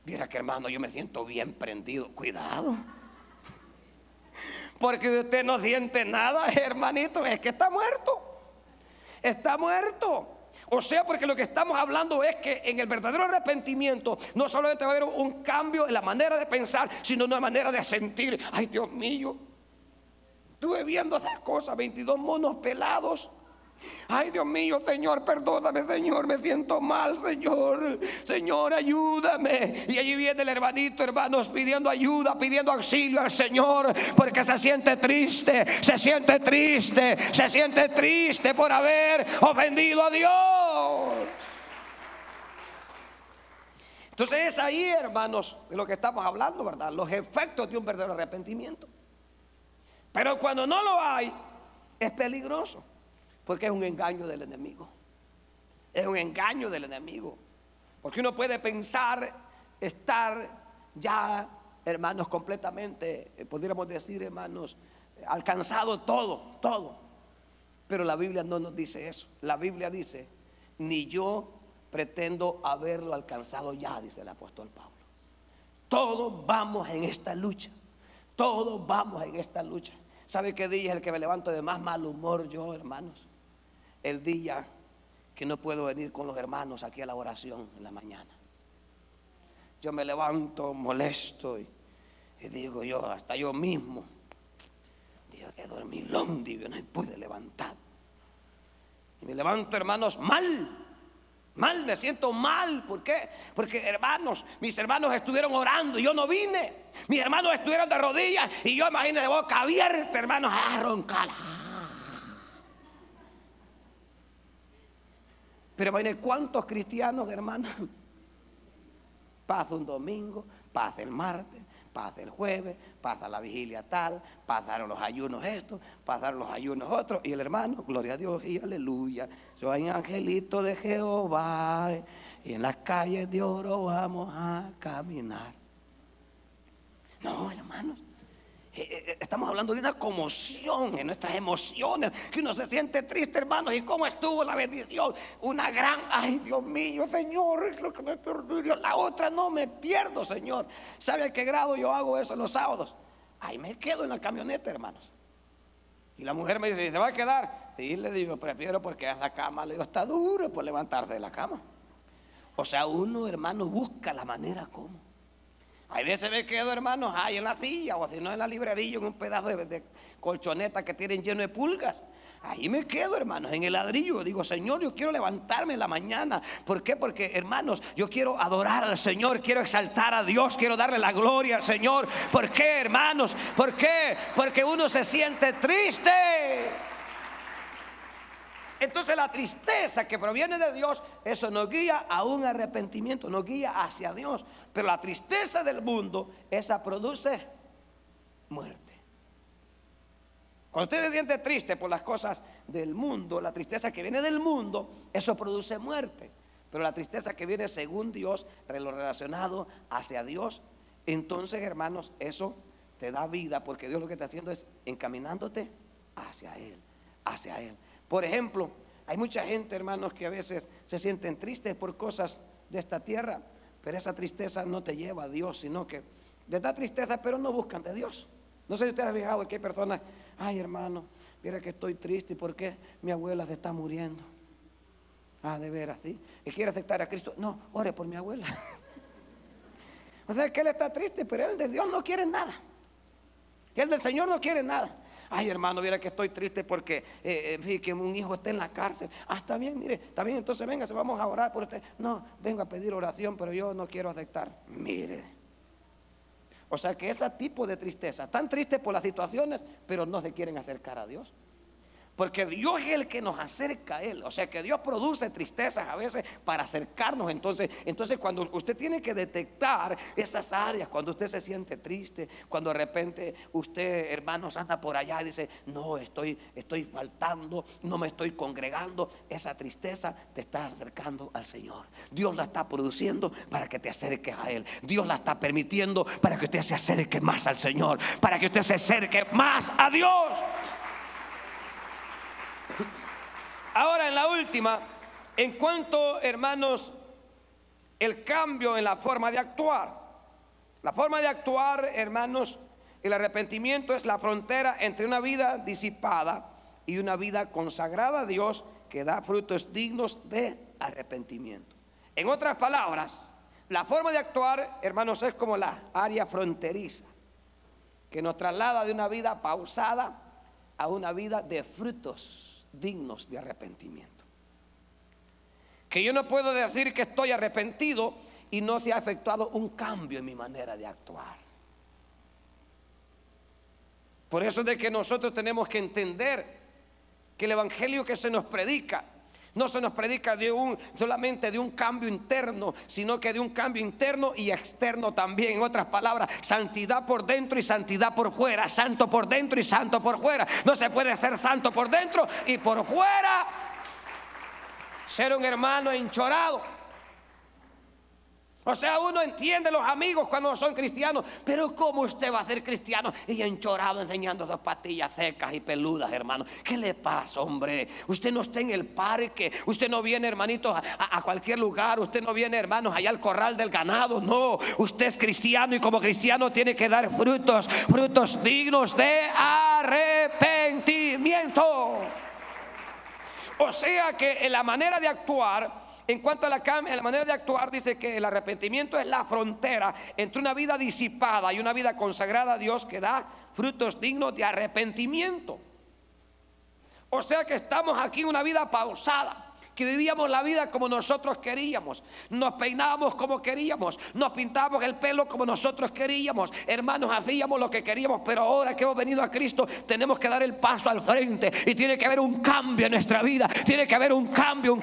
Mira que, hermano, yo me siento bien prendido. Cuidado, porque usted no siente nada, hermanito, es que está muerto. Está muerto. O sea, porque lo que estamos hablando es que en el verdadero arrepentimiento no solamente va a haber un cambio en la manera de pensar, sino una manera de sentir. Ay, Dios mío, Estuve viendo esas cosas, 22 monos pelados. Ay, Dios mío, Señor, perdóname, Señor, me siento mal, Señor. Señor, ayúdame. Y allí viene el hermanito, hermanos, pidiendo ayuda, pidiendo auxilio al Señor, porque se siente triste por haber ofendido a Dios. Entonces es ahí, hermanos, de lo que estamos hablando, ¿verdad? Los efectos de un verdadero arrepentimiento. Pero cuando no lo hay, es peligroso. Porque es un engaño del enemigo. Es un engaño del enemigo. Porque uno puede pensar estar ya, hermanos, completamente, pudiéramos decir, hermanos, alcanzado todo. Pero la Biblia no nos dice eso. La Biblia dice, ni yo pretendo haberlo alcanzado ya, dice el apóstol Pablo. Todos vamos en esta lucha. Todos vamos en esta lucha. ¿Sabe qué día es el que me levanto de más mal humor yo, hermanos? El día que no puedo venir con los hermanos aquí a la oración en la mañana. Yo me levanto molesto y digo yo, hasta yo mismo, digo que dormilón, digo, no pude levantar. Y me levanto, hermanos, mal, me siento mal. ¿Por qué? Porque, hermanos, mis hermanos estuvieron orando y yo no vine. Mis hermanos estuvieron de rodillas y yo, imagínate, de boca abierta, hermanos, a roncar. Pero imagínate cuántos cristianos, hermanos, pasa un domingo, pasa el martes, pasa el jueves, pasa la vigilia tal, pasaron los ayunos estos, pasaron los ayunos otros, y el hermano, gloria a Dios y aleluya, soy angelito de Jehová, y en las calles de oro vamos a caminar. No, hermanos, estamos hablando de una conmoción en nuestras emociones, que uno se siente triste, hermanos. ¿Y cómo estuvo la bendición? Una gran, ay, Dios mío, Señor, es lo que me perdió. La otra no me pierdo, Señor. ¿Sabe a qué grado yo hago eso los sábados? Ahí me quedo en la camioneta, hermanos. Y la mujer me dice, ¿se va a quedar? Sí, le digo, prefiero porque en la cama, le digo, está duro por levantarse de la cama. O sea, uno, hermano, busca la manera como. Hay veces me quedo, hermanos, ahí en la silla, o si no en la librería, en un pedazo de colchoneta que tienen lleno de pulgas. Ahí me quedo, hermanos, en el ladrillo. Digo, Señor, yo quiero levantarme en la mañana. ¿Por qué? Porque, hermanos, yo quiero adorar al Señor, quiero exaltar a Dios, quiero darle la gloria al Señor. ¿Por qué, hermanos? ¿Por qué? Porque uno se siente triste. Entonces la tristeza que proviene de Dios, eso nos guía a un arrepentimiento, nos guía hacia Dios. Pero la tristeza del mundo, esa produce muerte. Cuando usted se siente triste por las cosas del mundo, la tristeza que viene del mundo, eso produce muerte. Pero la tristeza que viene según Dios, lo relacionado hacia Dios, entonces, hermanos, eso te da vida, porque Dios lo que está haciendo es encaminándote hacia Él, hacia Él. Por ejemplo, hay mucha gente, hermanos, que a veces se sienten tristes por cosas de esta tierra, pero esa tristeza no te lleva a Dios, sino que les da tristeza, pero no buscan de Dios. No sé si ustedes han fijado que hay personas, ay, hermano, mira que estoy triste porque mi abuela se está muriendo. Ah, de veras, ¿sí? ¿Y quiere aceptar a Cristo? No, ore por mi abuela. O sea, que él está triste, pero él de Dios no quiere nada. Él del Señor no quiere nada. Ay, hermano, mira que estoy triste porque que un hijo está en la cárcel. Ah, está bien, mire, está bien, entonces véngase, vamos a orar por usted. No, vengo a pedir oración, pero yo no quiero aceptar. Mire. O sea que ese tipo de tristeza, están tristes por las situaciones, pero no se quieren acercar a Dios. Porque Dios es el que nos acerca a Él. O sea que Dios produce tristezas a veces para acercarnos. Entonces cuando usted tiene que detectar esas áreas, cuando usted se siente triste, cuando de repente usted, hermanos, anda por allá y dice, no, estoy faltando, no me estoy congregando, esa tristeza te está acercando al Señor. Dios la está produciendo para que te acerques a Él. Dios la está permitiendo para que usted se acerque más al Señor, para que usted se acerque más a Dios. Ahora en la última, en cuanto, hermanos, el cambio en la forma de actuar. La forma de actuar, hermanos, el arrepentimiento es la frontera entre una vida disipada y una vida consagrada a Dios que da frutos dignos de arrepentimiento. En otras palabras, la forma de actuar, hermanos, es como la área fronteriza que nos traslada de una vida pausada a una vida de frutos dignos de arrepentimiento. Que yo no puedo decir que estoy arrepentido y no se ha efectuado un cambio en mi manera de actuar. Por eso es de que nosotros tenemos que entender que el evangelio que se nos predica no se nos predica solamente de un cambio interno, sino que de un cambio interno y externo también. En otras palabras, santidad por dentro y santidad por fuera. Santo por dentro y santo por fuera. No se puede ser santo por dentro y por fuera ser un hermano enchorado. O sea, uno entiende los amigos cuando son cristianos, pero ¿cómo usted va a ser cristiano y enchorado enseñando sus patillas secas y peludas, hermano? ¿Qué le pasa, hombre? Usted no está en el parque, usted no viene, hermanitos, a cualquier lugar, usted no viene, hermanos, allá al corral del ganado, no. Usted es cristiano y como cristiano tiene que dar frutos dignos de arrepentimiento. O sea que en la manera de actuar, en cuanto a la manera de actuar, dice que el arrepentimiento es la frontera entre una vida disipada y una vida consagrada a Dios que da frutos dignos de arrepentimiento. O sea que estamos aquí en una vida pausada, que vivíamos la vida como nosotros queríamos, nos peinábamos como queríamos, nos pintábamos el pelo como nosotros queríamos, hermanos, hacíamos lo que queríamos, pero ahora que hemos venido a Cristo tenemos que dar el paso al frente y tiene que haber un cambio en nuestra vida, tiene que haber un cambio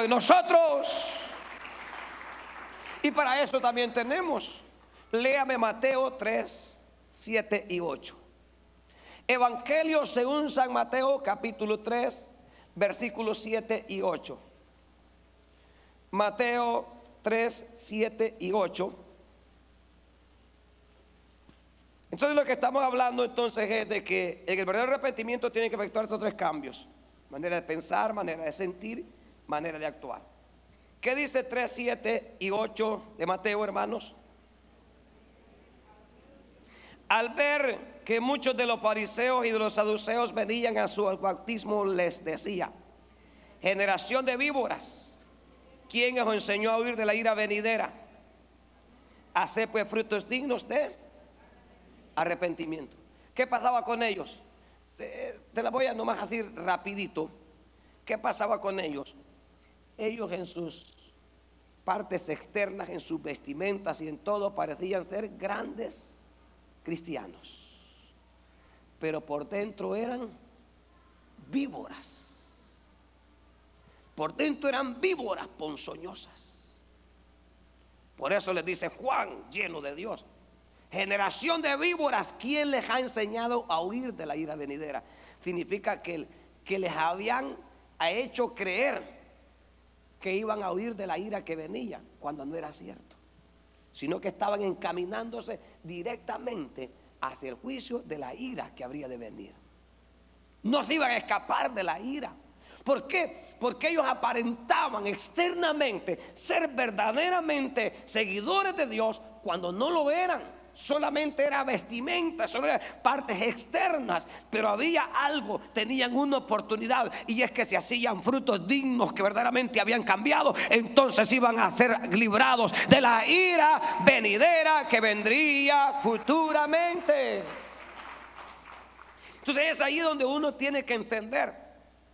en nosotros. Y para eso también tenemos, léame Mateo 3, 7 y 8. Evangelio según San Mateo, capítulo 3, versículos 7 y 8. Mateo 3, 7 y 8. Entonces lo que estamos hablando entonces es de que en el verdadero arrepentimiento tienen que efectuarse estos tres cambios: manera de pensar, manera de sentir, manera de actuar. ¿Qué dice 3, 7 y 8 de Mateo, hermanos? Al ver que muchos de los fariseos y de los saduceos venían a su bautismo, les decía: generación de víboras, ¿quién os enseñó a huir de la ira venidera? Haced pues frutos dignos de arrepentimiento. ¿Qué pasaba con ellos? Te la voy a nomás decir rapidito. ¿Qué pasaba con ellos? Ellos en sus partes externas, en sus vestimentas y en todo, parecían ser grandes cristianos, pero por dentro eran víboras. Por dentro eran víboras ponzoñosas. Por eso les dice Juan, lleno de Dios: generación de víboras, ¿quién les ha enseñado a huir de la ira venidera? Significa que les habían hecho creer que iban a huir de la ira que venía, cuando no era cierto, sino que estaban encaminándose directamente hacia el juicio de la ira que habría de venir. No se iban a escapar de la ira. ¿Por qué? Porque ellos aparentaban externamente ser verdaderamente seguidores de Dios cuando no lo eran. Solamente era vestimenta, solo eran partes externas, pero había algo, tenían una oportunidad, y es que si hacían frutos dignos que verdaderamente habían cambiado, entonces iban a ser librados de la ira venidera que vendría futuramente. Entonces es ahí donde uno tiene que entender,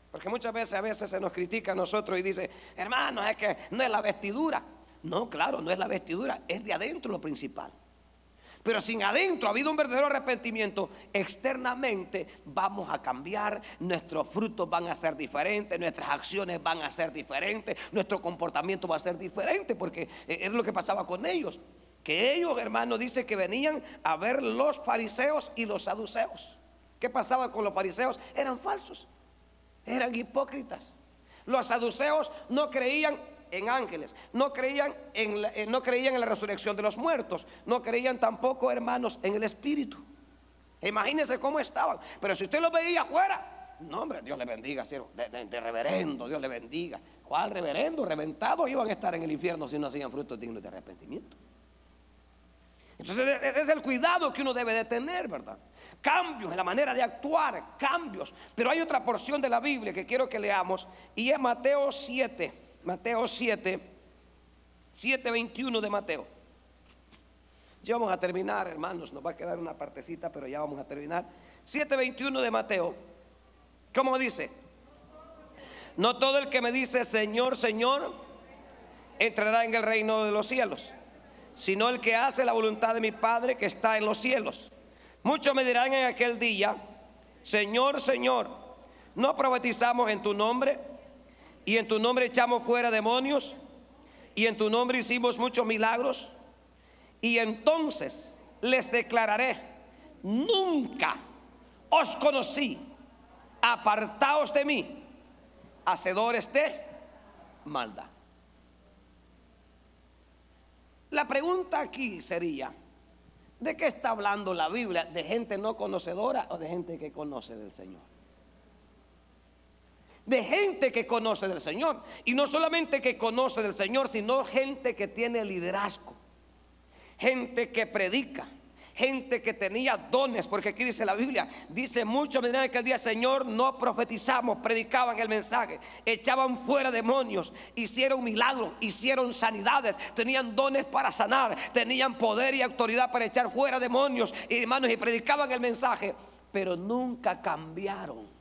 porque muchas veces se nos critica a nosotros y dice: hermano, es que no es la vestidura. No, claro, no es la vestidura, es de adentro lo principal. Pero sin adentro ha habido un verdadero arrepentimiento, externamente vamos a cambiar, nuestros frutos van a ser diferentes, nuestras acciones van a ser diferentes, nuestro comportamiento va a ser diferente, porque es lo que pasaba con ellos. Que ellos, hermanos, dice que venían a ver los fariseos y los saduceos. ¿Qué pasaba con los fariseos? Eran falsos, eran hipócritas. Los saduceos no creían en ángeles, no creían en la resurrección de los muertos, no creían tampoco, hermanos, en el espíritu. Imagínense cómo estaban. Pero si usted los veía afuera, no, hombre, Dios le bendiga, siervo, de reverendo, Dios le bendiga. ¿Cuál reverendo? Reventados iban a estar en el infierno si no hacían frutos dignos de arrepentimiento. Entonces ese es el cuidado que uno debe de tener, ¿verdad? Cambios en la manera de actuar, cambios. Pero hay otra porción de la Biblia que quiero que leamos, y es Mateo 7, 7:21 de Mateo. Ya vamos a terminar, hermanos, nos va a quedar una partecita, pero ya vamos a terminar. 7:21 de Mateo. ¿Cómo dice? No todo el que me dice Señor, Señor, entrará en el reino de los cielos, sino el que hace la voluntad de mi Padre que está en los cielos. Muchos me dirán en aquel día: Señor, Señor, ¿no profetizamos en tu nombre? Y en tu nombre echamos fuera demonios, y en tu nombre hicimos muchos milagros. Y entonces les declararé: nunca os conocí, apartaos de mí, hacedores de maldad. La pregunta aquí sería: ¿de qué está hablando la Biblia? ¿De gente no conocedora o de gente que conoce del Señor? De gente que conoce del Señor. Y no solamente que conoce del Señor, sino gente que tiene liderazgo, gente que predica, gente que tenía dones. Porque aquí dice la Biblia, dice: muchos me dirán que el día Señor, no profetizamos, predicaban el mensaje, echaban fuera demonios, hicieron milagros, hicieron sanidades, tenían dones para sanar, tenían poder y autoridad para echar fuera demonios, y hermanos, y predicaban el mensaje, pero nunca cambiaron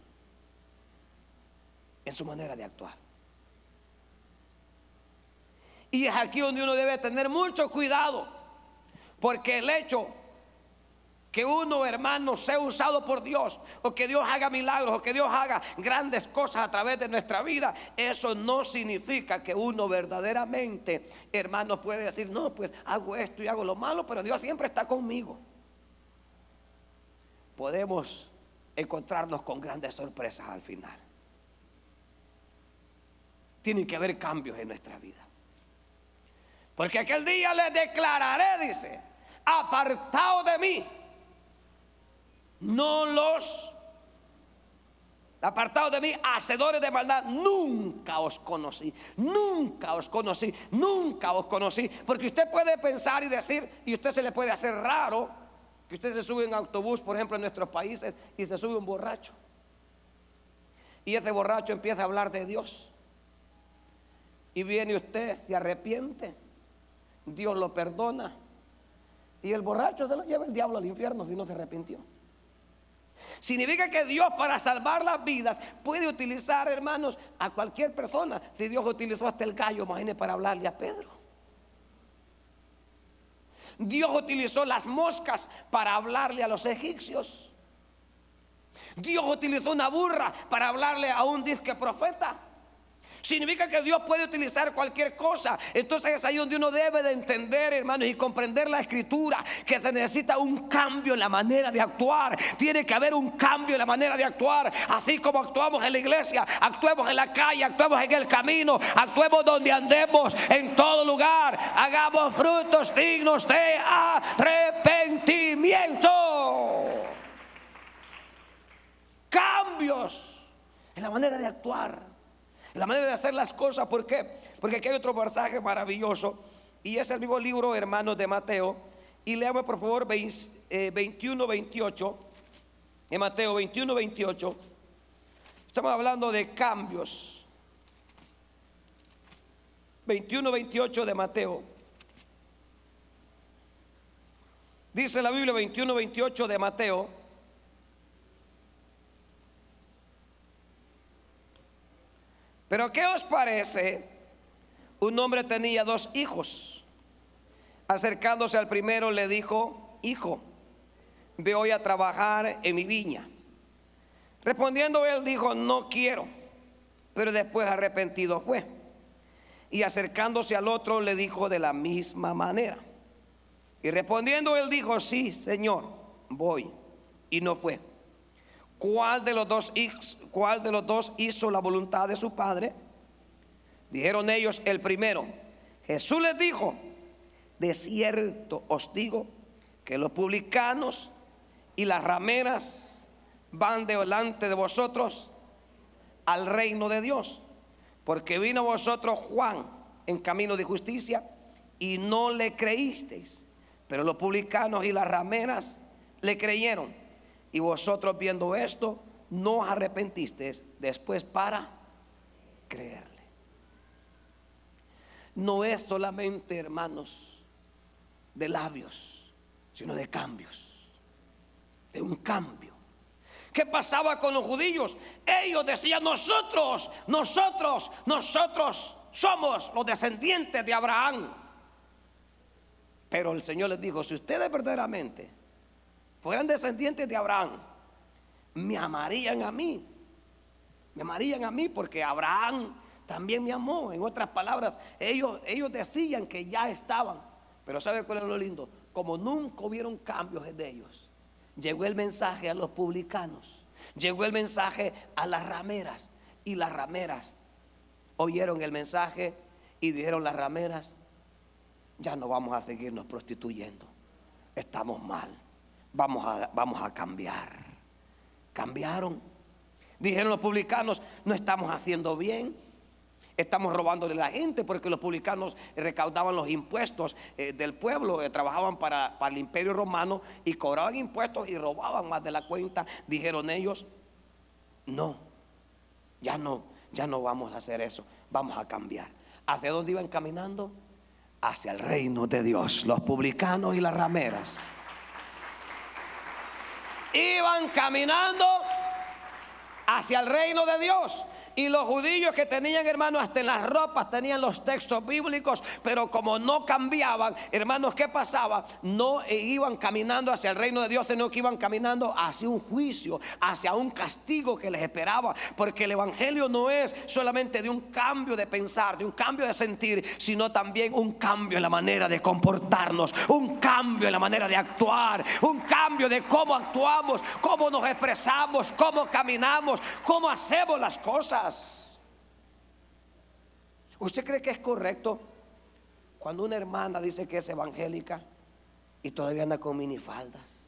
en su manera de actuar. Y es aquí donde uno debe tener mucho cuidado, porque el hecho que uno, hermano, sea usado por Dios, o que Dios haga milagros, o que Dios haga grandes cosas a través de nuestra vida, eso no significa que uno verdaderamente, hermano, puede decir: no, pues hago esto y hago lo malo, pero Dios siempre está conmigo. Podemos encontrarnos con grandes sorpresas al final. Tienen que haber cambios en nuestra vida, porque aquel día les declararé, dice: apartaos de mí, no los apartados de mí, hacedores de maldad, nunca os conocí, nunca os conocí, nunca os conocí. Porque usted puede pensar y decir, y usted se le puede hacer raro, que usted se sube en autobús, por ejemplo, en nuestros países, y se sube un borracho, y ese borracho empieza a hablar de Dios, y viene usted, se arrepiente, Dios lo perdona, y el borracho se lo lleva el diablo al infierno si no se arrepintió. Significa que Dios, para salvar las vidas, puede utilizar, hermanos, a cualquier persona. Si Dios utilizó hasta el gallo, imagínese, para hablarle a Pedro. Dios utilizó las moscas para hablarle a los egipcios. Dios utilizó una burra para hablarle a un disque profeta. Significa que Dios puede utilizar cualquier cosa. Entonces es ahí donde uno debe de entender, hermanos, y comprender la Escritura, que se necesita un cambio en la manera de actuar. Tiene que haber un cambio en la manera de actuar. Así como actuamos en la iglesia, actuemos en la calle, actuemos en el camino, actuemos donde andemos, en todo lugar. Hagamos frutos dignos de arrepentimiento. Cambios en la manera de actuar, la manera de hacer las cosas. ¿Por qué? Porque aquí hay otro pasaje maravilloso, y es el mismo libro, hermanos, de Mateo. Y léame por favor 21-28. En Mateo 21-28 estamos hablando de cambios. 21-28 de Mateo. Dice la Biblia, 21-28 de Mateo: pero ¿qué os parece? Un hombre tenía 2 hijos. Acercándose al primero le dijo: hijo, ve hoy a trabajar en mi viña. Respondiendo él dijo: no quiero. Pero después arrepentido fue. Y acercándose al otro le dijo de la misma manera. Y respondiendo él dijo: sí, Señor, voy. Y no fue. ¿Cuál de los dos hizo la voluntad de su padre? Dijeron ellos: el primero. Jesús les dijo: de cierto os digo que los publicanos y las rameras van delante de vosotros al reino de Dios, porque vino a vosotros Juan en camino de justicia y no le creísteis, pero los publicanos y las rameras le creyeron. Y vosotros, viendo esto, no os arrepentisteis después para creerle. No es solamente, hermanos, de labios, sino de cambios, de un cambio. ¿Qué pasaba con los judíos? Ellos decían: nosotros somos los descendientes de Abraham. Pero el Señor les dijo: si ustedes verdaderamente fueran descendientes de Abraham, me amarían a mí. Me amarían a mí porque Abraham también me amó. En otras palabras, ellos decían que ya estaban. Pero ¿sabe cuál es lo lindo? Como nunca hubieron cambios de ellos, llegó el mensaje a los publicanos, llegó el mensaje a las rameras. Y las rameras oyeron el mensaje y dijeron las rameras: ya no vamos a seguirnos prostituyendo, estamos mal, vamos a cambiar. Cambiaron. Dijeron los publicanos: no estamos haciendo bien, estamos robándole a la gente, porque los publicanos recaudaban los impuestos del pueblo, trabajaban para el imperio romano y cobraban impuestos y robaban más de la cuenta. Dijeron ellos: no, ya no vamos a hacer eso, vamos a cambiar. ¿Hacia dónde iban caminando? Hacia el reino de Dios. Los publicanos y las rameras iban caminando hacia el reino de Dios. Y los judíos que tenían, hermanos, hasta en las ropas tenían los textos bíblicos, pero como no cambiaban, hermanos, ¿qué pasaba? No iban caminando hacia el reino de Dios, sino que iban caminando hacia un juicio, hacia un castigo que les esperaba. Porque el evangelio no es solamente de un cambio de pensar, de un cambio de sentir, sino también un cambio en la manera de comportarnos, un cambio en la manera de actuar, un cambio de cómo actuamos, cómo nos expresamos, cómo caminamos, cómo hacemos las cosas. ¿Usted cree que es correcto cuando una hermana dice que es evangélica y todavía anda con minifaldas?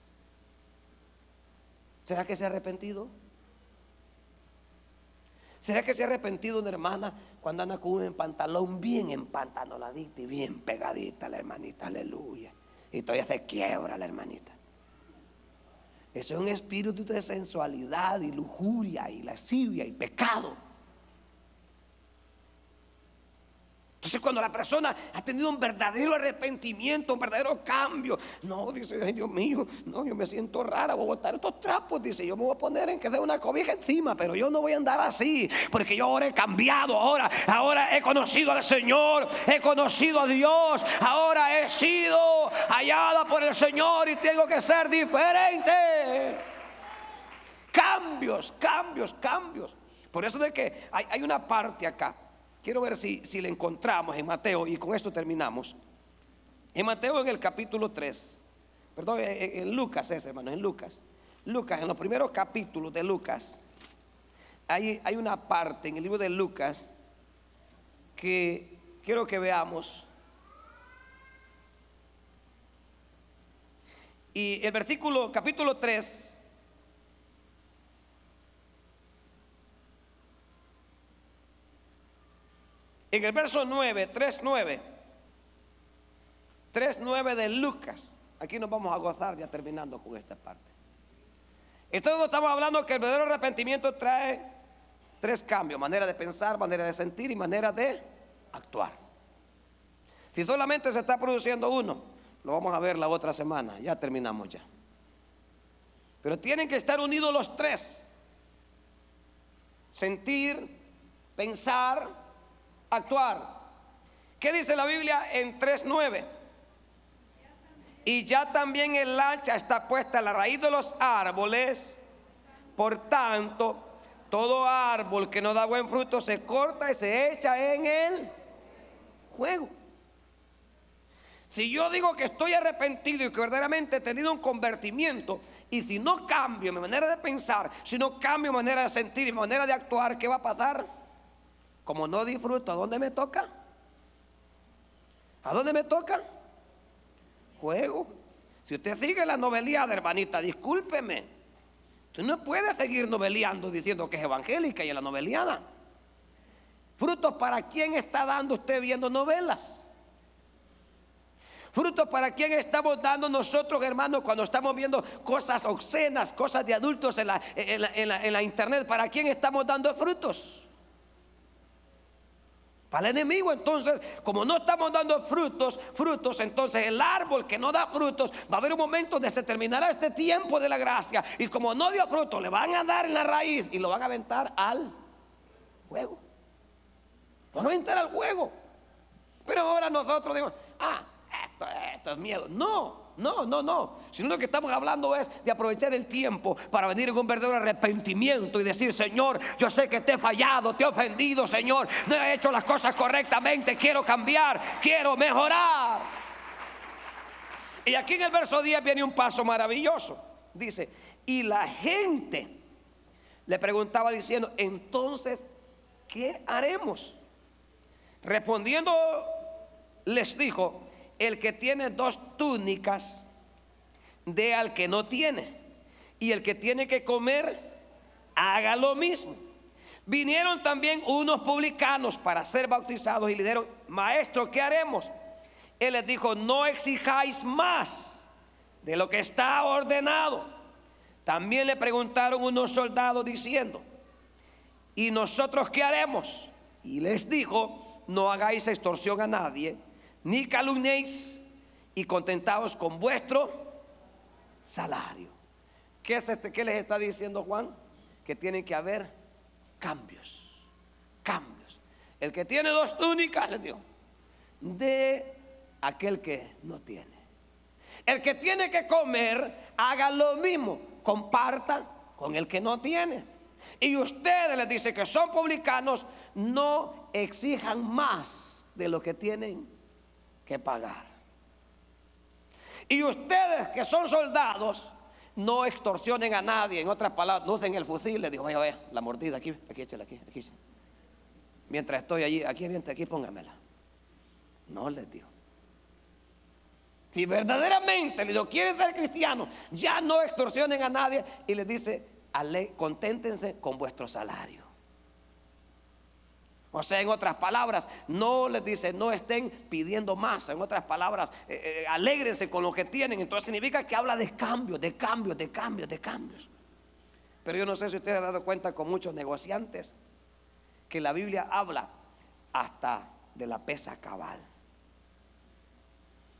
¿Será que se ha arrepentido? ¿Será que se ha arrepentido una hermana cuando anda con un pantalón bien empantanadita y bien pegadita la hermanita? Aleluya. Y todavía se quiebra la hermanita. Eso es un espíritu de sensualidad y lujuria y lascivia y pecado. Entonces, cuando la persona ha tenido un verdadero arrepentimiento, un verdadero cambio, no, dice: ay, Dios mío, no, yo me siento rara, voy a botar estos trapos, dice, yo me voy a poner en que sea una cobija encima, pero yo no voy a andar así, porque yo ahora he cambiado, ahora he conocido al Señor, he conocido a Dios, ahora he sido hallada por el Señor y tengo que ser diferente. Cambios. Por eso de que hay una parte acá. Quiero ver si le encontramos en Mateo, y con esto terminamos. En Mateo, en el capítulo 3, perdón, en Lucas hermano, en Lucas, en los primeros capítulos de Lucas, hay una parte en el libro de Lucas que quiero que veamos. Y el capítulo 3, en el verso 9, 3:9 de Lucas. Aquí nos vamos a gozar ya terminando con esta parte. Entonces estamos hablando que el verdadero arrepentimiento trae 3 cambios: manera de pensar, manera de sentir y manera de actuar. Si solamente se está produciendo uno, lo vamos a ver la otra semana, ya terminamos ya. Pero tienen que estar unidos los 3: sentir, pensar, actuar. ¿Qué dice la Biblia en 3:9? Y ya también el hacha está puesta a la raíz de los árboles, por tanto todo árbol que no da buen fruto se corta y se echa en el fuego. Si yo digo que estoy arrepentido y que verdaderamente he tenido un convertimiento, y si no cambio mi manera de pensar, si no cambio mi manera de sentir y mi manera de actuar, ¿qué va a pasar? Como no disfruto, ¿a dónde me toca? ¿A dónde me toca? Fuego. Si usted sigue la noveliada, hermanita, discúlpeme, usted no puede seguir noveleando diciendo que es evangélica y es la noveliada. Frutos, ¿para quién está dando usted viendo novelas? Frutos, ¿para quién estamos dando nosotros, hermanos, cuando estamos viendo cosas obscenas, cosas de adultos en la internet? ¿Para quién estamos dando frutos? Para el enemigo, entonces, como no estamos dando frutos, entonces el árbol que no da frutos, va a haber un momento donde se terminará este tiempo de la gracia. Y como no dio fruto, le van a dar en la raíz y lo van a aventar al fuego. Lo van a aventar al fuego. Pero ahora nosotros decimos, esto es miedo. No. Sino lo que estamos hablando es de aprovechar el tiempo para venir en un verdadero arrepentimiento y decir: Señor, yo sé que te he fallado, te he ofendido, Señor, no he hecho las cosas correctamente, quiero cambiar, quiero mejorar. Y aquí en el verso 10 viene un paso maravilloso. Dice: y la gente le preguntaba diciendo: entonces, ¿qué haremos? Respondiendo les dijo: el que tiene 2 túnicas, dé al que no tiene, y el que tiene que comer, haga lo mismo. Vinieron también unos publicanos para ser bautizados y le dijeron: maestro, ¿qué haremos? Él les dijo: no exijáis más de lo que está ordenado. También le preguntaron unos soldados diciendo: ¿y nosotros qué haremos? Y les dijo: no hagáis extorsión a nadie, ni calumniéis, y contentaos con vuestro salario. ¿Qué les está diciendo Juan? Que tienen que haber cambios. El que tiene 2 túnicas, les digo, de aquel que no tiene. El que tiene que comer, haga lo mismo, comparta con el que no tiene. Y ustedes, les dice, que son publicanos, no exijan más de lo que tienen que pagar. Y ustedes, que son soldados, no extorsionen a nadie. En otras palabras, no usen el fusil. Le digo: vaya, la mordida, aquí échela, aquí. Mientras estoy allí, aquí póngamela. No, les digo. Si verdaderamente, le digo, quieren ser cristianos, ya no extorsionen a nadie. Y les dice: conténtense con vuestro salario. O sea, en otras palabras, no les dice, no estén pidiendo más. En otras palabras, alégrense con lo que tienen. Entonces significa que habla de cambios. Pero yo no sé si ustedes han dado cuenta con muchos negociantes que la Biblia habla hasta de la pesa cabal.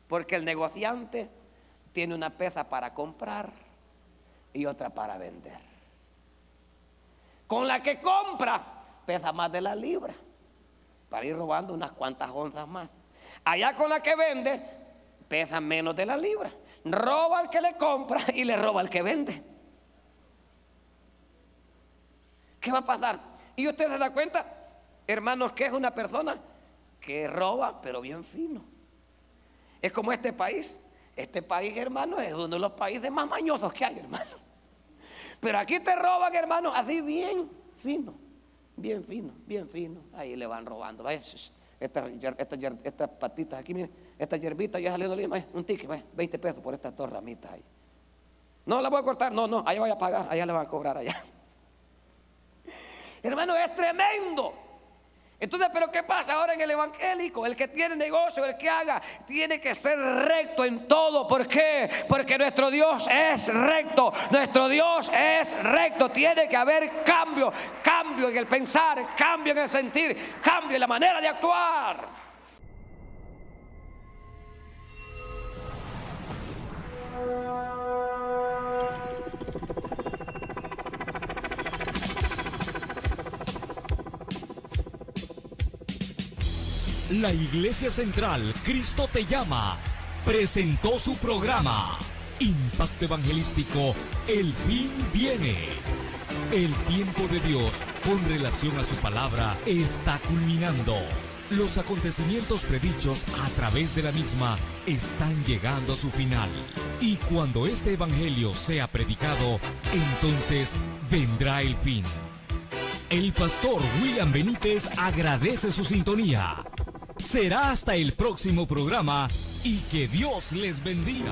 Porque el negociante tiene una pesa para comprar y otra para vender. Con la que compra pesa más de la libra, para ir robando unas cuantas onzas más. Allá con la que vende pesa menos de la libra. Roba al que le compra y le roba al que vende. ¿Qué va a pasar? Y usted se da cuenta, hermanos, que es una persona que roba, pero bien fino. Es como este país. Este país, hermano, es uno de los países más mañosos que hay, hermano. Pero aquí te roban, hermano, así bien fino. Ahí le van robando. Vaya, estas patitas aquí, miren, esta hierbita ya saliendo bien, vaya, un ticket, vaya, 20 pesos por estas 2 ramitas ahí. No la voy a cortar, no, allá voy a pagar, allá le van a cobrar allá. Hermano, es tremendo. Entonces, ¿pero qué pasa ahora en el evangélico? El que tiene negocio, el que haga, tiene que ser recto en todo. ¿Por qué? Porque nuestro Dios es recto. Tiene que haber cambio en el pensar, cambio en el sentir, cambio en la manera de actuar. La Iglesia Central Cristo Te Llama presentó su programa Impacto Evangelístico El Fin Viene. El tiempo de Dios con relación a su palabra está culminando. Los acontecimientos predichos a través de la misma están llegando a su final. Y cuando este evangelio sea predicado, entonces vendrá el fin. El pastor William Benítez agradece su sintonía. Será hasta el próximo programa y que Dios les bendiga.